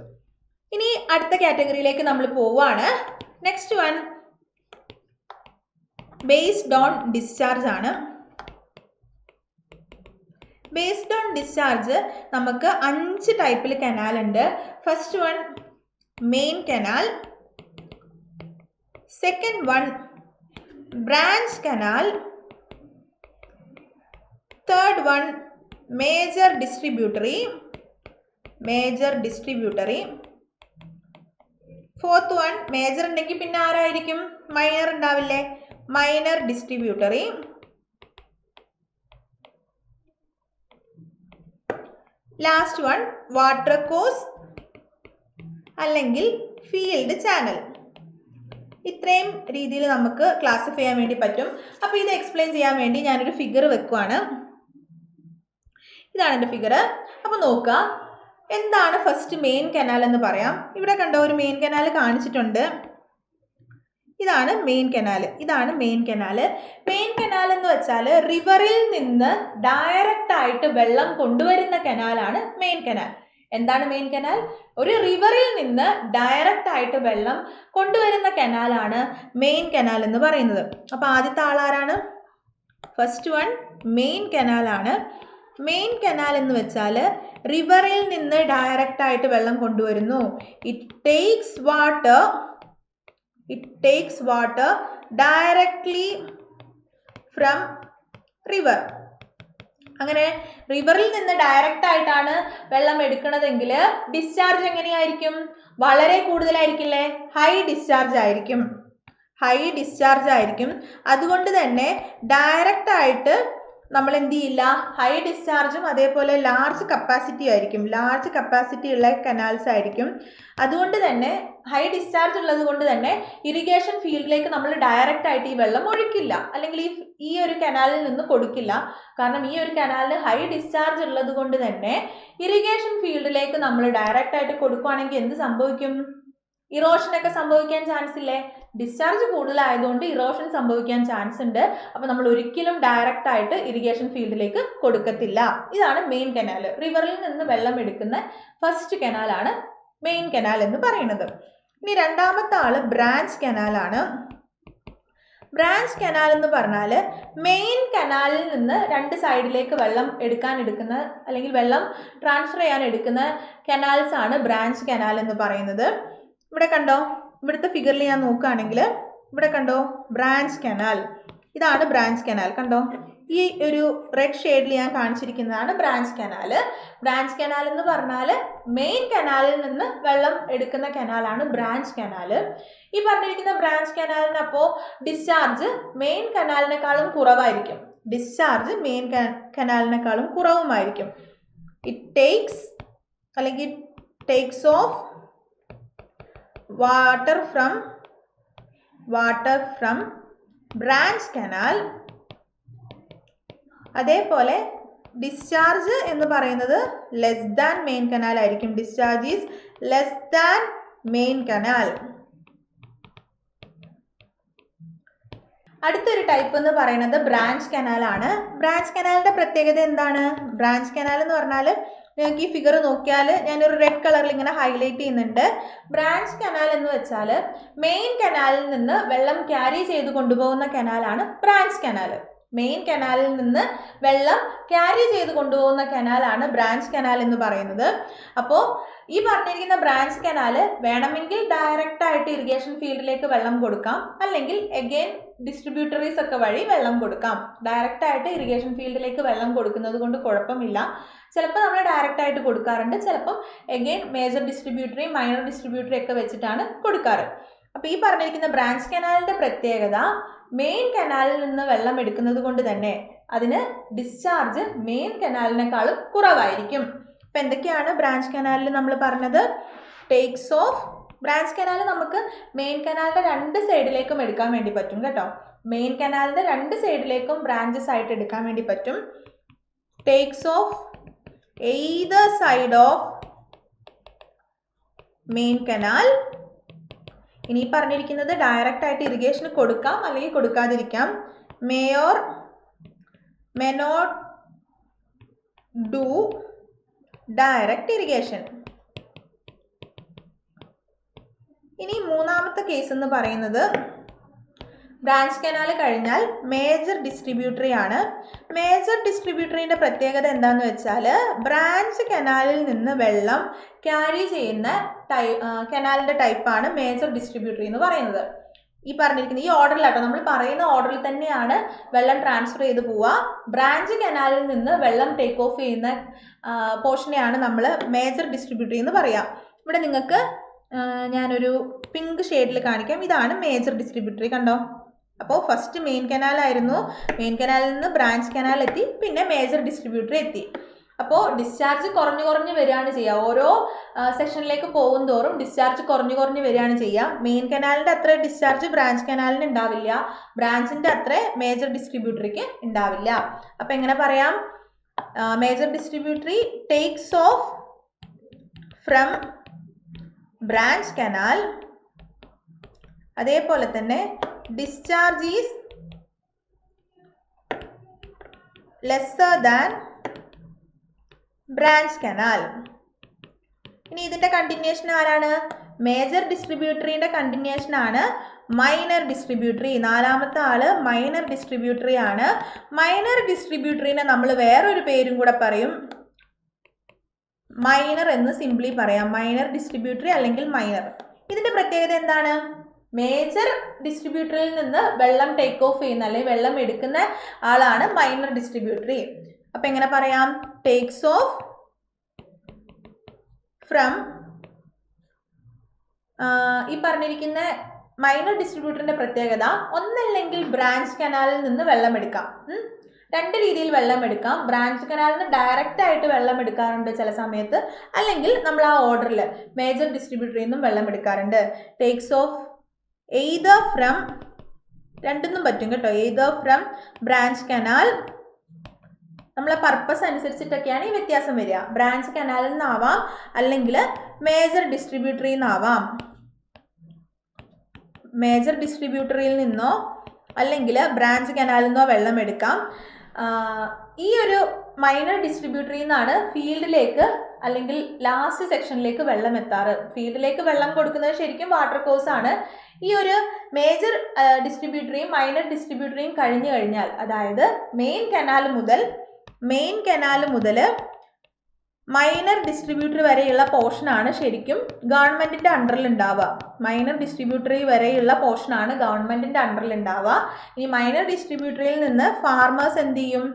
Speaker 1: ഇനി അടുത്ത കാറ്റഗറിയിലേക്ക് നമ്മൾ പോവുകയാണ്. Next one based on discharge ആണ്. ബേസ്ഡ് ഓൺ ഡിസ്ചാർജ് നമുക്ക് 5 ടൈപ്പിൽ കനാൽ ഉണ്ട്. First one main canal, second one branch canal, third one major distributary, fourth one major ഉണ്ടെങ്കിൽ പിന്നെ ആരായിരിക്കും? മൈനർ ഉണ്ടാവില്ലേ? Minor distributary, last one water course അല്ലെങ്കിൽ ഫീൽഡ് ചാനൽ. ഇത്രയും രീതിയിൽ നമുക്ക് ക്ലാസിഫൈ ചെയ്യാൻ വേണ്ടി പറ്റും. അപ്പോൾ ഇത് എക്സ്പ്ലെയിൻ ചെയ്യാൻ വേണ്ടി ഞാനൊരു ഫിഗർ വെക്കുവാണ്. ഇതാണ് എൻ്റെ ഫിഗർ. അപ്പോൾ നോക്കുക, എന്താണ് ഫസ്റ്റ് മെയിൻ കനാൽ എന്ന് പറയാം. ഇവിടെ കണ്ടോ, ഒരു മെയിൻ കനാൽ കാണിച്ചിട്ടുണ്ട്. ഇതാണ് മെയിൻ കനാൽ. മെയിൻ കനാൽ എന്ന് വെച്ചാൽ റിവറിൽ നിന്ന് ഡയറക്റ്റ് ആയിട്ട് വെള്ളം കൊണ്ടുവരുന്ന കനാലാണ് മെയിൻ കനാൽ. എന്താണ് മെയിൻ കനാൽ? ഒരു റിവറിൽ നിന്ന് ഡയറക്റ്റ് ആയിട്ട് വെള്ളം കൊണ്ടുവരുന്ന കനാലാണ് മെയിൻ കനാൽ എന്ന് പറയുന്നത്. അപ്പോൾ ആദ്യത്തെ ആളാരാണ്? ഫസ്റ്റ് വൺ മെയിൻ കനാലാണ്. മെയിൻ കനാൽ എന്ന് വെച്ചാൽ റിവറിൽ നിന്ന് ഡയറക്റ്റ് ആയിട്ട് വെള്ളം കൊണ്ടുവരുന്നു. It takes water directly from river. അങ്ങനെ റിവറിൽ നിന്ന് ഡയറക്റ്റ് ആയിട്ടാണ് വെള്ളം എടുക്കുന്നതെങ്കിൽ ഡിസ്ചാർജ് എങ്ങനെയായിരിക്കും? വളരെ കൂടുതലായിരിക്കില്ലേ? ഹൈ ഡിസ്ചാർജ് ആയിരിക്കും. അതുകൊണ്ട് തന്നെ ഡയറക്റ്റ് ആയിട്ട് നമ്മൾ എന്ത് ചെയ്യില്ല, ഹൈ ഡിസ്ചാർജും അതേപോലെ ലാർജ് കപ്പാസിറ്റി ഉള്ള കനാൽസ് ആയിരിക്കും. അതുകൊണ്ട് തന്നെ ഹൈ ഡിസ്ചാർജ് ഉള്ളത് കൊണ്ട് തന്നെ ഇറിഗേഷൻ ഫീൽഡിലേക്ക് നമ്മൾ ഡയറക്റ്റ് ആയിട്ട് ഈ വെള്ളം ഒഴിക്കില്ല, അല്ലെങ്കിൽ ഈ ഒരു കനാലിൽ നിന്ന് കൊടുക്കില്ല. കാരണം ഈ ഒരു കനാലിൽ ഹൈ ഡിസ്ചാർജ് ഉള്ളത് കൊണ്ട് തന്നെ ഇറിഗേഷൻ ഫീൽഡിലേക്ക് നമ്മൾ ഡയറക്റ്റ് ആയിട്ട് കൊടുക്കുകയാണെങ്കിൽ എന്ത് സംഭവിക്കും? ഇറോഷനൊക്കെ സംഭവിക്കാൻ ചാൻസ് ഇല്ലേ? ഡിസ്ചാർജ് കൂടുതലായതുകൊണ്ട് ഇറോഷൻ സംഭവിക്കാൻ ചാൻസ് ഉണ്ട്. അപ്പോൾ നമ്മൾ ഒരിക്കലും ഡയറക്റ്റ് ആയിട്ട് ഇറിഗേഷൻ ഫീൽഡിലേക്ക് കൊടുക്കത്തില്ല. ഇതാണ് മെയിൻ കനാൽ. റിവറിൽ നിന്ന് വെള്ളം എടുക്കുന്ന ഫസ്റ്റ് കനാലാണ് മെയിൻ കനാൽ എന്ന് പറയുന്നത്. ഇനി രണ്ടാമത്തെ ആള് ബ്രാഞ്ച് കനാലാണ്. ബ്രാഞ്ച് കനാൽ എന്ന് പറഞ്ഞാൽ മെയിൻ കനാലിൽ നിന്ന് രണ്ട് സൈഡിലേക്ക് വെള്ളം എടുക്കുന്ന അല്ലെങ്കിൽ വെള്ളം ട്രാൻസ്ഫർ ചെയ്യാൻ എടുക്കുന്ന കനാൽസ് ആണ് ബ്രാഞ്ച് കനാൽ എന്ന് പറയുന്നത്. ഇവിടെ കണ്ടോ, ഇവിടുത്തെ ഫിഗറിൽ ഞാൻ നോക്കുകയാണെങ്കിൽ ഇവിടെ കണ്ടോ ബ്രാഞ്ച് കനാൽ. ഇതാണ് ബ്രാഞ്ച് കനാൽ. കണ്ടോ, ഈ ഒരു റെഡ് ഷെയ്ഡിൽ ഞാൻ കാണിച്ചിരിക്കുന്നതാണ് ബ്രാഞ്ച് കനാൽ. ബ്രാഞ്ച് കനാൽ എന്ന് പറഞ്ഞാൽ മെയിൻ കനാലിൽ നിന്ന് വെള്ളം എടുക്കുന്ന കനാലാണ് ബ്രാഞ്ച് കനാൽ. ഈ പറഞ്ഞിരിക്കുന്ന ബ്രാഞ്ച് കനാലിന് അപ്പോൾ ഡിസ്ചാർജ് മെയിൻ കനാലിനേക്കാളും കുറവായിരിക്കും. ഡിസ്ചാർജ് മെയിൻ കനാലിനേക്കാളും കുറവുമായിരിക്കും. It takes off water from branch canal. അതേപോലെ ഡിസ്ചാർജ് എന്ന് പറയുന്നത് ലെസ് ദാൻ മെയിൻ കനാൽ ആയിരിക്കും. Discharge is less than main canal. അടുത്തൊരു ടൈപ്പ് എന്ന് പറയുന്നത് ബ്രാഞ്ച് കനാലാണ്. ബ്രാഞ്ച് കനാലിന്റെ പ്രത്യേകത എന്താണ്? ബ്രാഞ്ച് കനാൽ എന്ന് പറഞ്ഞാൽ നിങ്ങൾക്ക് ഈ ഫിഗർ നോക്കിയാൽ ഞാനൊരു റെഡ് കളറിൽ ഇങ്ങനെ ഹൈലൈറ്റ് ചെയ്യുന്നുണ്ട്. ബ്രാഞ്ച് കനാൽ എന്ന് വെച്ചാൽ മെയിൻ കനാലിൽ നിന്ന് വെള്ളം ക്യാരി ചെയ്ത് കൊണ്ടുപോകുന്ന കനാലാണ് ബ്രാഞ്ച് കനാൽ. മെയിൻ കനാലിൽ നിന്ന് വെള്ളം ക്യാരി ചെയ്ത് കൊണ്ടുപോകുന്ന കനാലാണ് ബ്രാഞ്ച് കനാൽ എന്ന് പറയുന്നത്. അപ്പോൾ ഈ പറഞ്ഞിരിക്കുന്ന ബ്രാഞ്ച് കനാൽ വേണമെങ്കിൽ ഡയറക്റ്റ് ആയിട്ട് ഇറിഗേഷൻ ഫീൽഡിലേക്ക് വെള്ളം കൊടുക്കാം, അല്ലെങ്കിൽ എഗെയിൻ ഡിസ്ട്രിബ്യൂട്ടറീസ് ഒക്കെ വഴി വെള്ളം കൊടുക്കാം. ഡയറക്റ്റ് ആയിട്ട് ഇറിഗേഷൻ ഫീൽഡിലേക്ക് വെള്ളം കൊടുക്കുന്നത് കൊണ്ട് കുഴപ്പമില്ല. ചിലപ്പോൾ നമ്മൾ ഡയറക്റ്റ് ആയിട്ട് കൊടുക്കാറുണ്ട്, ചിലപ്പം എഗെയിൻ മേജർ ഡിസ്ട്രിബ്യൂട്ടറിയും മൈനർ ഡിസ്ട്രിബ്യൂട്ടറിയും ഒക്കെ വെച്ചിട്ടാണ് കൊടുക്കാറ്. അപ്പോൾ ഈ പറഞ്ഞിരിക്കുന്ന ബ്രാഞ്ച് കനാലിന്റെ പ്രത്യേകത മെയിൻ കനാലിൽ നിന്ന് വെള്ളം എടുക്കുന്നത് കൊണ്ട് തന്നെ അതിന് ഡിസ്ചാർജ് മെയിൻ കനാലിനേക്കാളും കുറവായിരിക്കും. അപ്പം എന്തൊക്കെയാണ് ബ്രാഞ്ച് കനാലിൽ നമ്മൾ പറഞ്ഞത്? ടേക്സ് ഓഫ് ബ്രാഞ്ച് കനാൽ നമുക്ക് മെയിൻ കനാലിന്റെ രണ്ട് സൈഡിലേക്കും എടുക്കാൻ വേണ്ടി പറ്റും കേട്ടോ. മെയിൻ കനാലിന്റെ രണ്ട് സൈഡിലേക്കും ബ്രാഞ്ചസ് ആയിട്ട് എടുക്കാൻ വേണ്ടി പറ്റും. Takes off either side of main canal. ഇനി പറഞ്ഞിരിക്കുന്നത് ഡയറക്റ്റ് ആയിട്ട് ഇറിഗേഷന് കൊടുക്കാം അല്ലെങ്കിൽ കൊടുക്കാതിരിക്കാം. May not do direct irrigation. ഇനി മൂന്നാമത്തെ കേസ് എന്ന് പറയുന്നത് ബ്രാഞ്ച് കനാൽ കഴിഞ്ഞാൽ മേജർ ഡിസ്ട്രിബ്യൂട്ടറി ആണ്. മേജർ ഡിസ്ട്രിബ്യൂട്ടറിൻ്റെ പ്രത്യേകത എന്താണെന്ന് വെച്ചാൽ ബ്രാഞ്ച് കനാലിൽ നിന്ന് വെള്ളം ക്യാരി ചെയ്യുന്ന കനാലിൻ്റെ ടൈപ്പാണ് മേജർ ഡിസ്ട്രിബ്യൂട്ടറി എന്ന് പറയുന്നത്. ഈ പറഞ്ഞിരിക്കുന്ന ഈ ഓർഡറിലാട്ടോ, നമ്മൾ പറയുന്ന ഓർഡറിൽ തന്നെയാണ് വെള്ളം ട്രാൻസ്ഫർ ചെയ്ത് പോവുക. ബ്രാഞ്ച് കനാലിൽ നിന്ന് വെള്ളം ടേക്ക് ഓഫ് ചെയ്യുന്ന പോർഷനെയാണ് നമ്മൾ മേജർ ഡിസ്ട്രിബ്യൂട്ടറി എന്ന് പറയാം. ഇവിടെ നിങ്ങൾക്ക് ഞാനൊരു പിങ്ക് ഷെയ്ഡിൽ കാണിക്കാം. ഇതാണ് മേജർ ഡിസ്ട്രിബ്യൂട്ടറി. കണ്ടോ? അപ്പോൾ ഫസ്റ്റ് മെയിൻ കനാലായിരുന്നു, മെയിൻ കനാലിൽ നിന്ന് ബ്രാഞ്ച് കനാൽ എത്തി, പിന്നെ മേജർ ഡിസ്ട്രിബ്യൂട്ടറി എത്തി. അപ്പോൾ ഡിസ്ചാർജ് കുറഞ്ഞു വരികയാണ് ചെയ്യുക. ഓരോ സെക്ഷനിലേക്ക് പോകും തോറും ഡിസ്ചാർജ് കുറഞ്ഞു വരികയാണ് ചെയ്യുക. മെയിൻ കനാലിൻ്റെ അത്ര ഡിസ്ചാർജ് ബ്രാഞ്ച് കനാലിന് ഉണ്ടാവില്ല, ബ്രാഞ്ചിൻ്റെ അത്ര മേജർ ഡിസ്ട്രിബ്യൂട്ടറിക്ക് ഉണ്ടാവില്ല. അപ്പോൾ എങ്ങനെ പറയാം? Major distributary takes off from branch canal. അതേപോലെ തന്നെ discharge is lesser than branch canal. ഇനി ഇതിന്റെ കണ്ടിന്യൂഷൻ ആരാണ്? മേജർ ഡിസ്ട്രിബ്യൂട്ടറിന്റെ കണ്ടിന്യൂഷൻ ആണ് മൈനർ ഡിസ്ട്രിബ്യൂട്ടറി. നാലാമത്തെ ആള് മൈനർ ഡിസ്ട്രിബ്യൂട്ടറി ആണ്. മൈനർ ഡിസ്ട്രിബ്യൂട്ടറിനെ നമ്മൾ വേറൊരു പേരും കൂടെ പറയും, മൈനർ എന്ന് സിംപ്ലി പറയാം. മൈനർ ഡിസ്ട്രിബ്യൂട്ടറി അല്ലെങ്കിൽ മൈനർ. ഇതിന്റെ പ്രത്യേകത എന്താണ്? മേജർ ഡിസ്ട്രിബ്യൂട്ടറിൽ നിന്ന് വെള്ളം ടേക്ക് ഓഫ് ചെയ്യുന്ന അല്ലെങ്കിൽ വെള്ളം എടുക്കുന്ന ആളാണ് മൈനർ ഡിസ്ട്രിബ്യൂട്ടറി. അപ്പം എങ്ങനെ പറയാം? ടേക്സ് ഓഫ് ഫ്രം ഈ പറഞ്ഞിരിക്കുന്ന മൈനർ ഡിസ്ട്രിബ്യൂട്ടറിന്റെ പ്രത്യേകത ഒന്നല്ലെങ്കിൽ ബ്രാഞ്ച് കനാലിൽ നിന്ന് വെള്ളം എടുക്കാം. രണ്ട് രീതിയിൽ വെള്ളം എടുക്കാം. ബ്രാഞ്ച് കനാലിന് ഡയറക്റ്റ് ആയിട്ട് വെള്ളം എടുക്കാറുണ്ട് ചില സമയത്ത്, അല്ലെങ്കിൽ നമ്മൾ ആ ഓർഡറിൽ മേജർ ഡിസ്ട്രിബ്യൂട്ടറിൽ നിന്നും വെള്ളം എടുക്കാറുണ്ട്. ടേക്സ് ഓഫ് എയ്തർ ഫ്രം, രണ്ടൊന്നും പറ്റും കേട്ടോ. എയ്തർ ഫ്രം ബ്രാഞ്ച് കനാൽ, നമ്മളെ പർപ്പസ് അനുസരിച്ചിട്ടൊക്കെയാണ് ഈ വ്യത്യാസം വരിക. ബ്രാഞ്ച് കനാലിൽ നിന്നാവാം, അല്ലെങ്കിൽ മേജർ ഡിസ്ട്രിബ്യൂട്ടറിൽ നിന്നാവാം. മേജർ ഡിസ്ട്രിബ്യൂട്ടറിൽ നിന്നോ അല്ലെങ്കിൽ ബ്രാഞ്ച് കനാലിൽ നിന്നോ വെള്ളം എടുക്കാം. ഈ ഒരു മൈനർ ഡിസ്ട്രിബ്യൂട്ടറിൽ നിന്നാണ് ഫീൽഡിലേക്ക് അല്ലെങ്കിൽ ലാസ്റ്റ് സെക്ഷനിലേക്ക് വെള്ളം എത്താറ്. ഫീൽഡിലേക്ക് വെള്ളം കൊടുക്കുന്നത് ശരിക്കും വാട്ടർ കോഴ്സ് ആണ്. ഈ ഒരു മേജർ ഡിസ്ട്രിബ്യൂട്ടറിയും മൈനർ ഡിസ്ട്രിബ്യൂട്ടറിയും കഴിഞ്ഞു കഴിഞ്ഞാൽ, അതായത് മെയിൻ കനാൽ മുതൽ മൈനർ ഡിസ്ട്രിബ്യൂട്ടറി വരെയുള്ള പോർഷനാണ് ശരിക്കും ഗവൺമെൻറ്റിൻ്റെ അണ്ടറിൽ ഉണ്ടാവുക. മൈനർ ഡിസ്ട്രിബ്യൂട്ടറി വരെയുള്ള പോർഷനാണ് ഗവൺമെൻറ്റിൻ്റെ അണ്ടറിൽ ഉണ്ടാവുക. ഈ മൈനർ ഡിസ്ട്രിബ്യൂട്ടറിയിൽ നിന്ന് ഫാർമേഴ്സ് എന്ത് ചെയ്യും?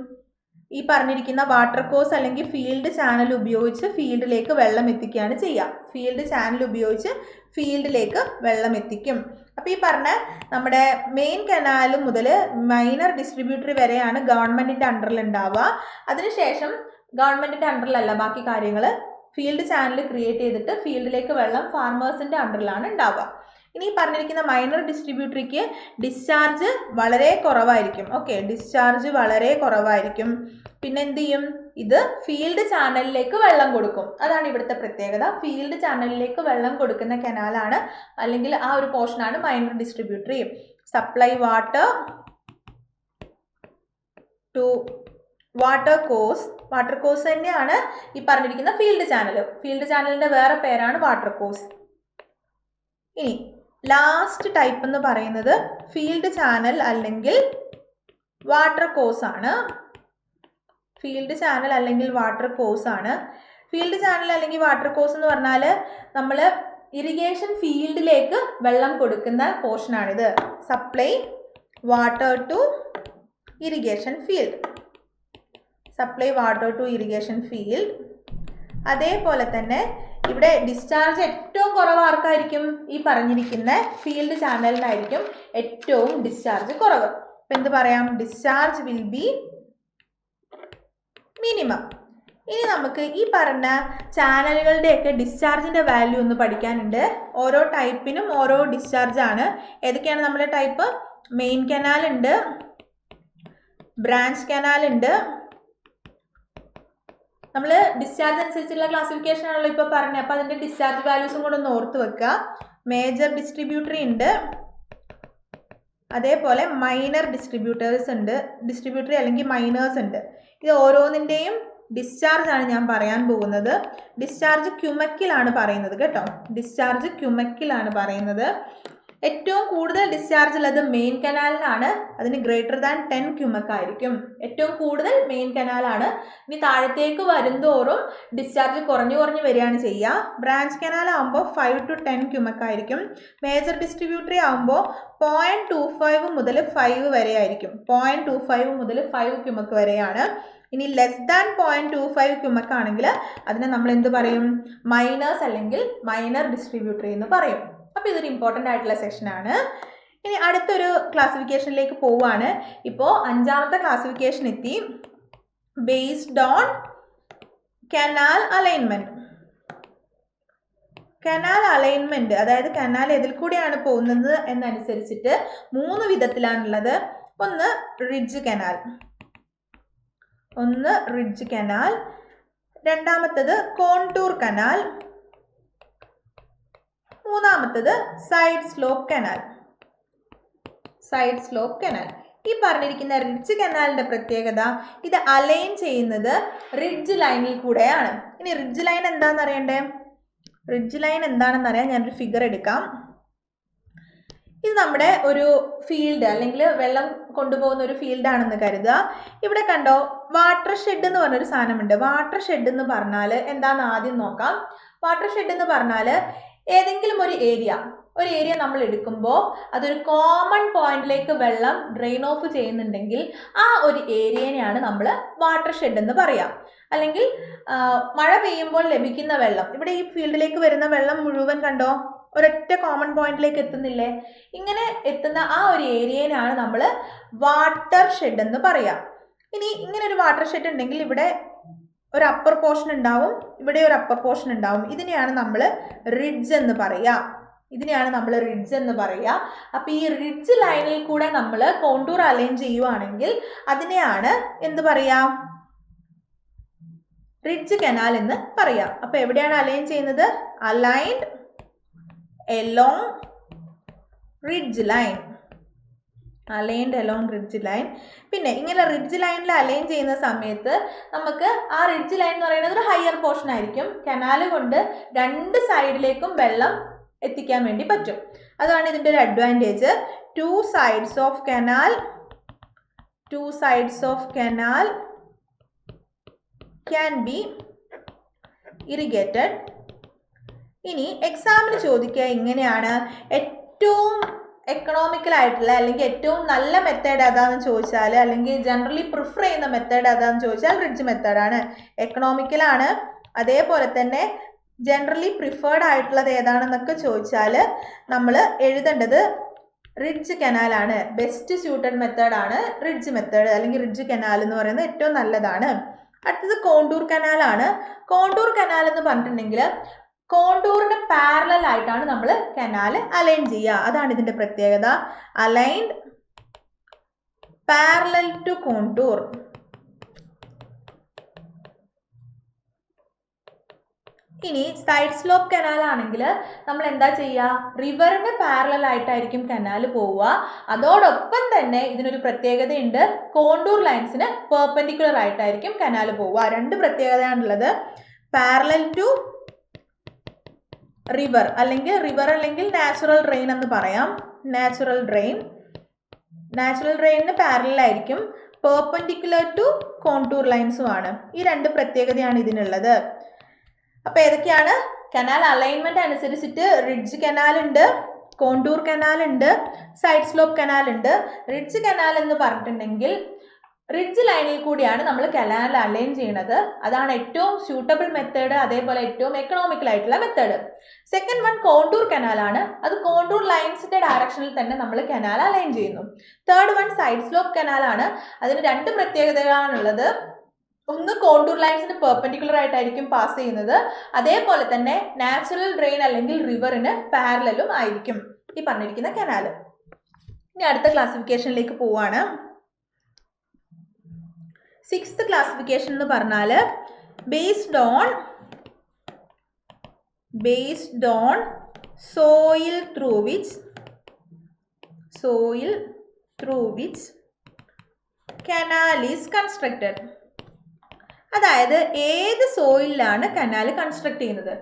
Speaker 1: ഈ പറഞ്ഞിരിക്കുന്ന വാട്ടർ കോഴ്സ് അല്ലെങ്കിൽ ഫീൽഡ് ചാനൽ ഉപയോഗിച്ച് ഫീൽഡിലേക്ക് വെള്ളം എത്തിക്കുകയാണ് ചെയ്യുക. ഫീൽഡ് ചാനൽ ഉപയോഗിച്ച് ഫീൽഡിലേക്ക് വെള്ളം എത്തിക്കും. അപ്പോൾ ഈ പറഞ്ഞ നമ്മുടെ മെയിൻ കനാൽ മുതൽ മൈനർ ഡിസ്ട്രിബ്യൂട്ടറി വരെയാണ് ഗവൺമെൻറ്റിൻ്റെ അണ്ടറിൽ ഉണ്ടാവുക. അതിനുശേഷം ഗവൺമെൻറ്റിൻ്റെ അണ്ടറിലല്ല ബാക്കി കാര്യങ്ങൾ, ഫീൽഡ് ചാനൽ ക്രിയേറ്റ് ചെയ്തിട്ട് ഫീൽഡിലേക്ക് വെള്ളം ഫാർമേഴ്സിൻ്റെ അണ്ടറിലാണ് ഉണ്ടാവുക. ഇനി പറഞ്ഞിരിക്കുന്ന മൈനർ ഡിസ്ട്രിബ്യൂട്ടറിക്ക് ഡിസ്ചാർജ് വളരെ കുറവായിരിക്കും. ഓക്കെ, ഡിസ്ചാർജ് വളരെ കുറവായിരിക്കും. പിന്നെ എന്ത് ചെയ്യും? ഇത് ഫീൽഡ് ചാനലിലേക്ക് വെള്ളം കൊടുക്കും. അതാണ് ഇവിടുത്തെ പ്രത്യേകത. ഫീൽഡ് ചാനലിലേക്ക് വെള്ളം കൊടുക്കുന്ന കനാലാണ് അല്ലെങ്കിൽ ആ ഒരു പോർഷനാണ് minor distributary. Supply water to water course. Water course തന്നെയാണ് ഈ പറഞ്ഞിരിക്കുന്ന ഫീൽഡ് ചാനൽ. ഫീൽഡ് ചാനലിൻ്റെ വേറെ പേരാണ് വാട്ടർ കോഴ്സ്. ഇനി ലാസ്റ്റ് ടൈപ്പ് എന്ന് പറയുന്നത് ഫീൽഡ് ചാനൽ അല്ലെങ്കിൽ വാട്ടർ കോഴ്സ് ആണ്. ഫീൽഡ് ചാനൽ അല്ലെങ്കിൽ വാട്ടർ കോഴ്സ് ആണ്. ഫീൽഡ് ചാനൽ അല്ലെങ്കിൽ വാട്ടർ കോഴ്സ് എന്ന് പറഞ്ഞാൽ നമ്മൾ ഇറിഗേഷൻ ഫീൽഡിലേക്ക് വെള്ളം കൊടുക്കുന്ന പോർഷനാണിത്. Supply water to irrigation field. Supply water to irrigation field. അതേപോലെ തന്നെ ഇവിടെ ഡിസ്ചാർജ് ഏറ്റവും കുറവ് ആർക്കായിരിക്കും? ഈ പറഞ്ഞിരിക്കുന്ന ഫീൽഡ് ചാനലിനായിരിക്കും ഏറ്റവും ഡിസ്ചാർജ് കുറവ്. അപ്പം എന്ത് പറയാം? Discharge will be minimum. ഇനി നമുക്ക് ഈ പറഞ്ഞ ചാനലുകളുടെയൊക്കെ ഡിസ്ചാർജിൻ്റെ വാല്യൂ ഒന്ന് പഠിക്കാനുണ്ട്. ഓരോ ടൈപ്പിനും ഓരോ ഡിസ്ചാർജ് ആണ്. ഏതൊക്കെയാണ് നമ്മുടെ ടൈപ്പ്? മെയിൻ കനാൽ ഉണ്ട്, ബ്രാഞ്ച് കനാൽ ഉണ്ട്. നമ്മൾ ഡിസ്ചാർജ് അനുസരിച്ചുള്ള ക്ലാസിഫിക്കേഷൻ ആണല്ലോ ഇപ്പോൾ പറഞ്ഞത്. അപ്പോൾ അതിൻ്റെ ഡിസ്ചാർജ് വാല്യൂസും കൂടെ ഒന്ന് ഓർത്ത് വെക്കുക. മേജർ ഡിസ്ട്രിബ്യൂട്ടറി ഉണ്ട്, അതേപോലെ മൈനർ ഡിസ്ട്രിബ്യൂട്ടേഴ്സ് ഉണ്ട്, ഡിസ്ട്രിബ്യൂട്ടറി അല്ലെങ്കിൽ മൈനേഴ്സ് ഉണ്ട്. ഇത് ഓരോന്നിൻ്റെയും ഡിസ്ചാർജ് ആണ് ഞാൻ പറയാൻ പോകുന്നത്. ഡിസ്ചാർജ് ക്യുമെക്കിലാണ് പറയുന്നത് കേട്ടോ. ഡിസ്ചാർജ് ക്യുമെക്കിലാണ് പറയുന്നത്. ഏറ്റവും കൂടുതൽ ഡിസ്ചാർജ് ഉള്ളത് മെയിൻ കനാലിനാണ്. അതിന് ഗ്രേറ്റർ ദാൻ 10 ക്യുമെക് ആയിരിക്കും. ഏറ്റവും കൂടുതൽ മെയിൻ കനാലാണ്. ഇനി താഴത്തേക്ക് വരുന്തോറും ഡിസ്ചാർജ് കുറഞ്ഞു വരികയാണ് ചെയ്യുക. ബ്രാഞ്ച് കനാൽ ആകുമ്പോൾ 5 to 10 ക്യുമെക് ആയിരിക്കും. മേജർ ഡിസ്ട്രിബ്യൂട്ടറി ആകുമ്പോൾ 0.25 മുതൽ 5 വരെ ആയിരിക്കും. 0.25 മുതൽ 5 ക്യുമെക് വരെയാണ്. ഇനി ലെസ് ദാൻ 0.25 ക്യുമെക് ആണെങ്കിൽ അതിനെ നമ്മൾ എന്ത് പറയും? മൈനേഴ്സ് അല്ലെങ്കിൽ മൈനർ ഡിസ്ട്രിബ്യൂട്ടറി എന്ന് പറയും. അപ്പോൾ ഇതൊരു ഇമ്പോർട്ടൻ്റ് ആയിട്ടുള്ള സെക്ഷനാണ്. ഇനി അടുത്തൊരു ക്ലാസിഫിക്കേഷനിലേക്ക് പോവുകയാണ്. ഇപ്പോൾ 5ാമത്തെ ക്ലാസിഫിക്കേഷൻ എത്തി. Based on canal alignment. Canal alignment അതായത് കനാൽ എതിൽ കൂടെയാണ് പോകുന്നത് എന്നനുസരിച്ചിട്ട് 3 വിധത്തിലാണുള്ളത്. ഒന്ന് റിഡ്ജ് കനാൽ, രണ്ടാമത്തത് കോണ്ടൂർ കനാൽ, മൂന്നാമത്തത് സൈഡ് സ്ലോപ്പ് കനാൽ. ഈ പറഞ്ഞിരിക്കുന്ന റിഡ്ജ് കനാലിൻ്റെ പ്രത്യേകത ഇത് അലൈൻ ചെയ്യുന്നത് റിഡ്ജ് ലൈനിൽ കൂടെയാണ്. ഇനി റിഡ്ജ് ലൈൻ എന്താണെന്ന് അറിയണ്ടേ? റിഡ്ജ് ലൈൻ എന്താണെന്ന് അറിയാൻ ഞാനൊരു ഫിഗർ എടുക്കാം. ഇത് നമ്മുടെ ഒരു ഫീൽഡ് അല്ലെങ്കിൽ വെള്ളം കൊണ്ടുപോകുന്ന ഒരു ഫീൽഡാണെന്ന് കരുതുക. ഇവിടെ കണ്ടോ വാട്ടർ ഷെഡ് എന്ന് പറഞ്ഞൊരു സാധനമുണ്ട്. വാട്ടർ ഷെഡ് എന്ന് പറഞ്ഞാൽ എന്താണെന്ന് ആദ്യം നോക്കാം. വാട്ടർ ഷെഡ് എന്ന് പറഞ്ഞാൽ ഏതെങ്കിലും ഒരു ഏരിയ നമ്മൾ എടുക്കുമ്പോൾ അതൊരു കോമൺ പോയിന്റിലേക്ക് വെള്ളം ഡ്രെയിൻ ഓഫ് ചെയ്യുന്നുണ്ടെങ്കിൽ ആ ഒരു ഏരിയനെയാണ് നമ്മൾ വാട്ടർ ഷെഡ് എന്ന് പറയാം. അല്ലെങ്കിൽ മഴ പെയ്യുമ്പോൾ ലഭിക്കുന്ന വെള്ളം, ഇവിടെ ഈ ഫീൽഡിലേക്ക് വരുന്ന വെള്ളം മുഴുവൻ കണ്ടോ ഒരൊറ്റ കോമൺ പോയിന്റിലേക്ക് എത്തുന്നില്ലേ? ഇങ്ങനെ എത്തുന്ന ആ ഒരു ഏരിയനാണ് നമ്മൾ വാട്ടർ ഷെഡ് എന്ന് പറയാം. ഇനി ഇങ്ങനെ ഒരു വാട്ടർ ഷെഡ് ഉണ്ടെങ്കിൽ ഇവിടെ ഒരു അപ്പർ പോർഷൻ ഉണ്ടാവും, ഇവിടെ ഒരു അപ്പർ പോർഷൻ ഉണ്ടാവും. ഇതിനെയാണ് നമ്മൾ റിഡ്ജ് എന്ന് പറയുക. അപ്പോൾ ഈ റിഡ്ജ് ലൈനിൽ കൂടെ നമ്മൾ കോണ്ടൂർ അലൈൻ ചെയ്യുവാണെങ്കിൽ അതിനെയാണ് എന്ത് പറയാ? റിഡ്ജ് കനാൽ എന്ന് പറയാം. അപ്പോൾ എവിടെയാണ് അലൈൻ ചെയ്യുന്നത്? Aligned along ridge line. പിന്നെ ഇങ്ങനെ റിഡ്ജ് ലൈനിൽ അലൈൻ ചെയ്യുന്ന സമയത്ത് നമുക്ക് ആ റിഡ്ജ് ലൈൻ എന്ന് പറയുന്നത് ഒരു ഹയർ പോർഷൻ ആയിരിക്കും. കനാൽ കൊണ്ട് 2 സൈഡിലേക്കും വെള്ളം എത്തിക്കാൻ വേണ്ടി പറ്റും. അതാണ് ഇതിൻ്റെ ഒരു advantage. 2 sides of canal can be irrigated. ഇനി എക്സാമിന് ചോദിക്കുക ഇങ്ങനെയാണ്, ഏറ്റവും എക്കണോമിക്കൽ ആയിട്ടുള്ള അല്ലെങ്കിൽ ഏറ്റവും നല്ല മെത്തേഡ് ഏതാണെന്ന് ചോദിച്ചാൽ, അല്ലെങ്കിൽ ജനറലി പ്രിഫർ ചെയ്യുന്ന മെത്തേഡ് ഏതാണെന്ന് ചോദിച്ചാൽ റിഡ്ജ് മെത്തേഡാണ്. എക്കണോമിക്കലാണ്, അതേപോലെ തന്നെ ജനറലി പ്രിഫേർഡ് ആയിട്ടുള്ളത് ഏതാണെന്നൊക്കെ ചോദിച്ചാൽ നമ്മൾ എഴുതേണ്ടത് റിഡ്ജ് കനാലാണ്. ബെസ്റ്റ് സ്യൂട്ടഡ് മെത്തേഡാണ് റിഡ്ജ് മെത്തേഡ്, അല്ലെങ്കിൽ റിഡ്ജ് കനാൽ എന്ന് പറയുന്നത് ഏറ്റവും നല്ലതാണ്. അടുത്തത് കോണ്ടൂർ കനാലാണ്. കോണ്ടൂർ കനാൽ എന്ന് പറഞ്ഞിട്ടുണ്ടെങ്കിൽ കോണ്ടൂറിന് പാരലൽ ആയിട്ടാണ് നമ്മൾ കനാൽ അലൈൻ ചെയ്യുക. അതാണ് ഇതിന്റെ പ്രത്യേകത. Aligned parallel to contour. ഇനി സൈഡ് സ്ലോപ്പ് കനാൽ ആണെങ്കിൽ നമ്മൾ എന്താ ചെയ്യുക, റിവറിന് പാരലൽ ആയിട്ടായിരിക്കും കനാൽ പോവുക. അതോടൊപ്പം തന്നെ ഇതിനൊരു പ്രത്യേകതയുണ്ട്, കോണ്ടൂർ ലൈൻസിന് പെർപെൻഡിക്കുലർ ആയിട്ടായിരിക്കും കനാൽ പോവുക. രണ്ട് പ്രത്യേകതയാണുള്ളത്. പാരലൽ ടു റിവർ അല്ലെങ്കിൽ നാച്ചുറൽ ഡ്രെയിൻ എന്ന് പറയാം. നാച്ചുറൽ ഡ്രെയിനിന് പാരലൽ ആയിരിക്കും, പെർപെൻഡിക്കുലർ ടു കോണ്ടൂർ ലൈൻസും ആണ്. ഈ രണ്ട് പ്രത്യേകതയാണ് ഇതിനുള്ളത്. അപ്പോൾ ഏതൊക്കെയാണ്? കനാൽ അലൈൻമെന്റ് അനുസരിച്ചിട്ട് റിഡ്ജ് കനാൽ ഉണ്ട്, കോണ്ടൂർ കനാൽ ഉണ്ട്, സൈഡ് സ്ലോപ്പ് കനാൽ ഉണ്ട്. റിഡ്ജ് കനാൽ എന്ന് പറഞ്ഞിട്ടുണ്ടെങ്കിൽ റിഡ്ജ് ലൈനിൽ കൂടിയാണ് നമ്മൾ കനാൽ അലൈൻ ചെയ്യുന്നത്. അതാണ് ഏറ്റവും സ്യൂട്ടബിൾ മെത്തേഡ്, അതേപോലെ ഏറ്റവും എക്കണോമിക്കൽ ആയിട്ടുള്ള മെത്തേഡ്. സെക്കൻഡ് വൺ കോണ്ടൂർ കനാലാണ്. അത് കോണ്ടൂർ ലൈൻസിന്റെ ഡയറക്ഷനിൽ തന്നെ നമ്മൾ കനാൽ അലൈൻ ചെയ്യുന്നു. തേർഡ് വൺ സൈഡ് സ്ലോപ്പ് കനാലാണ്. അതിന് രണ്ട് പ്രത്യേകതകളാണുള്ളത്. ഒന്ന്, കോണ്ടൂർ ലൈൻസിന് പെർപെൻഡിക്കുലർ ആയിട്ടായിരിക്കും പാസ് ചെയ്യുന്നത്, അതേപോലെ തന്നെ നാച്ചുറൽ ഡ്രെയിൻ അല്ലെങ്കിൽ റിവറിന് പാരലലും ആയിരിക്കും ഈ പറഞ്ഞിരിക്കുന്ന കനാൽ. ഇനി അടുത്ത ക്ലാസിഫിക്കേഷനിലേക്ക് പോവാണ്. സിക്സ്ത് ക്ലാസിഫിക്കേഷൻ എന്ന് പറഞ്ഞാൽ based on soil through which canal is constructed. അതായത് ഏത് സോയിലാണ് കനാൽ കൺസ്ട്രക്ട് ചെയ്യുന്നത്,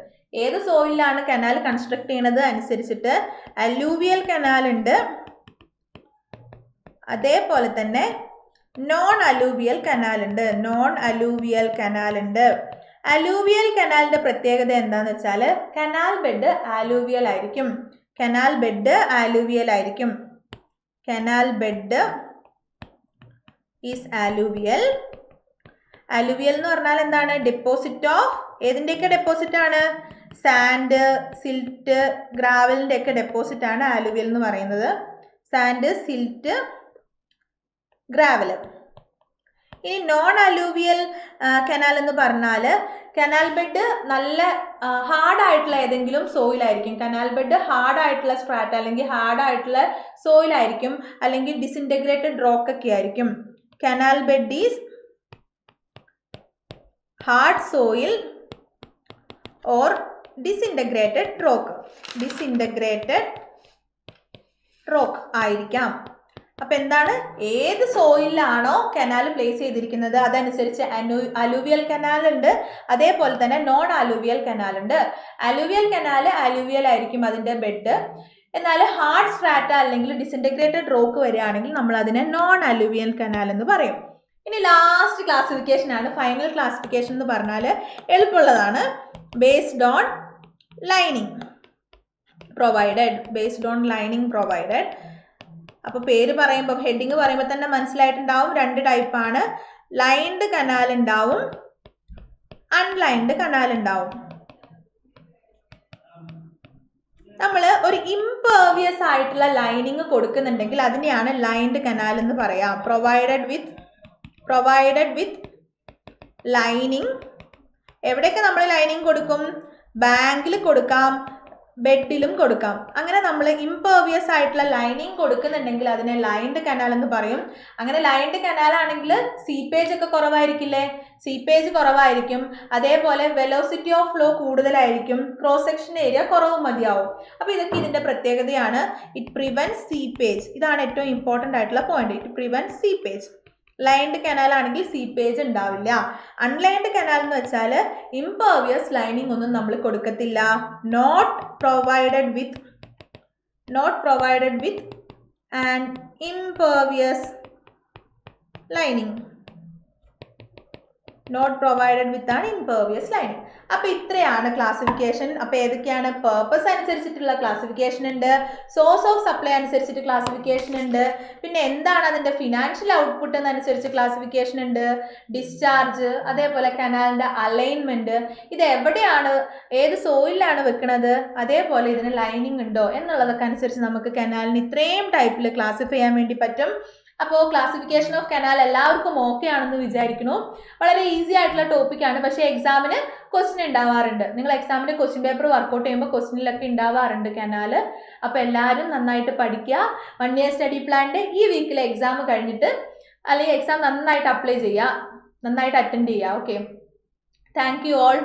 Speaker 1: ഏത് സോയിലാണ് കനാൽ കൺസ്ട്രക്ട് ചെയ്യുന്നത് അനുസരിച്ചിട്ട് അലൂവിയൽ കനാൽ ഉണ്ട്, അതേപോലെ തന്നെ നോൺ അലൂവിയൽ കനാൽ ഉണ്ട്. അലൂവിയൽ കനാലിന്റെ പ്രത്യേകത എന്താന്ന് വെച്ചാൽ കനാൽ ബെഡ് ആലൂവിയൽ ആയിരിക്കും. Canal bed is alluvial. Alluvial എന്ന് പറഞ്ഞാൽ എന്താണ്? ഡെപ്പോസിറ്റ് ഓഫ് ഏതിൻ്റെയൊക്കെ ഡെപ്പോസിറ്റ് ആണ്? സാൻഡ്, സിൽറ്റ്, ഗ്രാവലിൻ്റെ ഒക്കെ ഡെപ്പോസിറ്റ് ആണ് അലൂവിയൽ എന്ന് പറയുന്നത്. Sand, silt, gravel. ഇനി നോൺ അലൂവിയൽ കനാൽ എന്ന് പറഞ്ഞാൽ കനാൽ ബെഡ് നല്ല ഹാർഡായിട്ടുള്ള ഏതെങ്കിലും സോയിലായിരിക്കും. കനാൽ ബെഡ് ഹാർഡായിട്ടുള്ള സ്ട്രാറ്റ അല്ലെങ്കിൽ ഹാർഡായിട്ടുള്ള സോയിലായിരിക്കും, അല്ലെങ്കിൽ ഡിസിൻറ്റഗ്രേറ്റഡ് റോക്ക് ഒക്കെ ആയിരിക്കും. Canal bed is hard soil or disintegrated rock ആയിരിക്കാം. അപ്പം എന്താണ്? ഏത് സോയിലാണോ കനാൽ പ്ലേസ് ചെയ്തിരിക്കുന്നത് അതനുസരിച്ച് അലൂവിയൽ കനാൽ ഉണ്ട്, അതേപോലെ തന്നെ നോൺ അലൂവിയൽ കനാൽ ഉണ്ട്. അലൂവിയൽ കനാൽ അലൂവിയൽ ആയിരിക്കും അതിൻ്റെ ബെഡ്. എന്നാൽ ഹാർഡ് സ്ട്രാറ്റ അല്ലെങ്കിൽ ഡിസിൻറ്റഗ്രേറ്റഡ് റോക്ക് വരികയാണെങ്കിൽ നമ്മൾ അതിനെ നോൺ അലൂവിയൽ കനാൽ എന്ന് പറയും. ഇനി ലാസ്റ്റ് ക്ലാസിഫിക്കേഷൻ ആണ്, ഫൈനൽ ക്ലാസിഫിക്കേഷൻ എന്ന് പറഞ്ഞാൽ എളുപ്പമുള്ളതാണ്. Based on lining provided. അപ്പോൾ പേര് പറയുമ്പോൾ ഹെഡിങ് പറയുമ്പോൾ തന്നെ മനസ്സിലായിട്ടുണ്ടാവും, രണ്ട് ടൈപ്പാണ്. ലൈൻഡ് കനാൽ ഉണ്ടാവും, അൺലൈൻഡ് കനാൽ ഉണ്ടാവും. നമ്മൾ ഒരു ഇംപെർവിയസ് ആയിട്ടുള്ള ലൈനിങ് കൊടുക്കുന്നുണ്ടെങ്കിൽ അതിനെയാണ് ലൈൻഡ് കനാൽ എന്ന് പറയാം. Provided with lining. എവിടെയൊക്കെ നമ്മൾ ലൈനിങ് കൊടുക്കും? ബാങ്കിൽ കൊടുക്കാം, ബെഡിലും കൊടുക്കാം. അങ്ങനെ നമ്മൾ ഇംപെർവിയസ് ആയിട്ടുള്ള ലൈനിങ് കൊടുക്കുന്നുണ്ടെങ്കിൽ അതിനെ ലൈൻഡ് കനാൽ എന്ന് പറയും. അങ്ങനെ ലൈൻഡ് കനാൽ ആണെങ്കിൽ സീപ്പേജ് ഒക്കെ കുറവായിരിക്കും, അതേപോലെ വെലോസിറ്റി ഓഫ് ഫ്ലോ കൂടുതലായിരിക്കും, ക്രോസ് സെക്ഷൻ ഏരിയ കുറവ് മതിയാവും. അപ്പോൾ ഇതൊക്കെ ഇതിന്റെ പ്രത്യേകതയാണ്. It prevents seepage. ഇതാണ് ഏറ്റവും ഇമ്പോർട്ടൻ്റ് ആയിട്ടുള്ള point. It prevents seepage. Lined canal ആണെങ്കിൽ സീപ്പേജ് ഉണ്ടാവില്ല. അൺലൈൻഡ് കനാൽ എന്ന് വെച്ചാൽ ഇംപെർവിയസ് ലൈനിങ് ഒന്നും നമ്മൾ കൊടുക്കത്തില്ല. Not provided with and impervious lining. Not provided with ആണ് ഇംപെർവിയസ് ലൈനിങ്. അപ്പോൾ ഇത്രയാണ് ക്ലാസിഫിക്കേഷൻ. അപ്പോൾ ഏതൊക്കെയാണ്? പേർപ്പസ് അനുസരിച്ചിട്ടുള്ള ക്ലാസിഫിക്കേഷൻ ഉണ്ട്, സോഴ്സ് ഓഫ് സപ്ലൈ അനുസരിച്ചിട്ട് ക്ലാസിഫിക്കേഷൻ ഉണ്ട്, പിന്നെ എന്താണ് അതിൻ്റെ ഫിനാൻഷ്യൽ ഔട്ട്പുട്ട് എന്നനുസരിച്ച് ക്ലാസിഫിക്കേഷൻ ഉണ്ട്, ഡിസ്ചാർജ്, അതേപോലെ കനാലിൻ്റെ അലൈൻമെൻറ്റ്, ഇത് എവിടെയാണ് ഏത് സോയിലാണ് വെക്കുന്നത്, അതേപോലെ ഇതിന് ലൈനിങ് ഉണ്ടോ എന്നുള്ളതൊക്കെ അനുസരിച്ച് നമുക്ക് കനാലിന് ഇത്രയും ടൈപ്പിൽ ക്ലാസിഫൈ ചെയ്യാൻ വേണ്ടി പറ്റും. അപ്പോൾ ക്ലാസിഫിക്കേഷൻ ഓഫ് കനാൽ എല്ലാവർക്കും ഓക്കെ ആണെന്ന് വിചാരിക്കുന്നു. വളരെ ഈസി ആയിട്ടുള്ള ടോപ്പിക്കാണ്, പക്ഷേ എക്സാമിന് ക്വസ്റ്റ്യൻ ഉണ്ടാവാറുണ്ട്. നിങ്ങൾ എക്സാമിന് ക്വസ്റ്റ്യൻ പേപ്പർ വർക്കൗട്ട് ചെയ്യുമ്പോൾ ക്വസ്റ്റ്യനിലൊക്കെ ഉണ്ടാവാറുണ്ട് കനാൽ. അപ്പോൾ എല്ലാവരും നന്നായിട്ട് പഠിക്കുക. 1 ഇയർ സ്റ്റഡി പ്ലാനിൻ്റെ ഈ വീക്കിലെ എക്സാം കഴിഞ്ഞിട്ട് അല്ലെങ്കിൽ എക്സാം നന്നായിട്ട് അപ്ലൈ ചെയ്യുക, നന്നായിട്ട് അറ്റൻഡ് ചെയ്യുക. Okay, thank you all.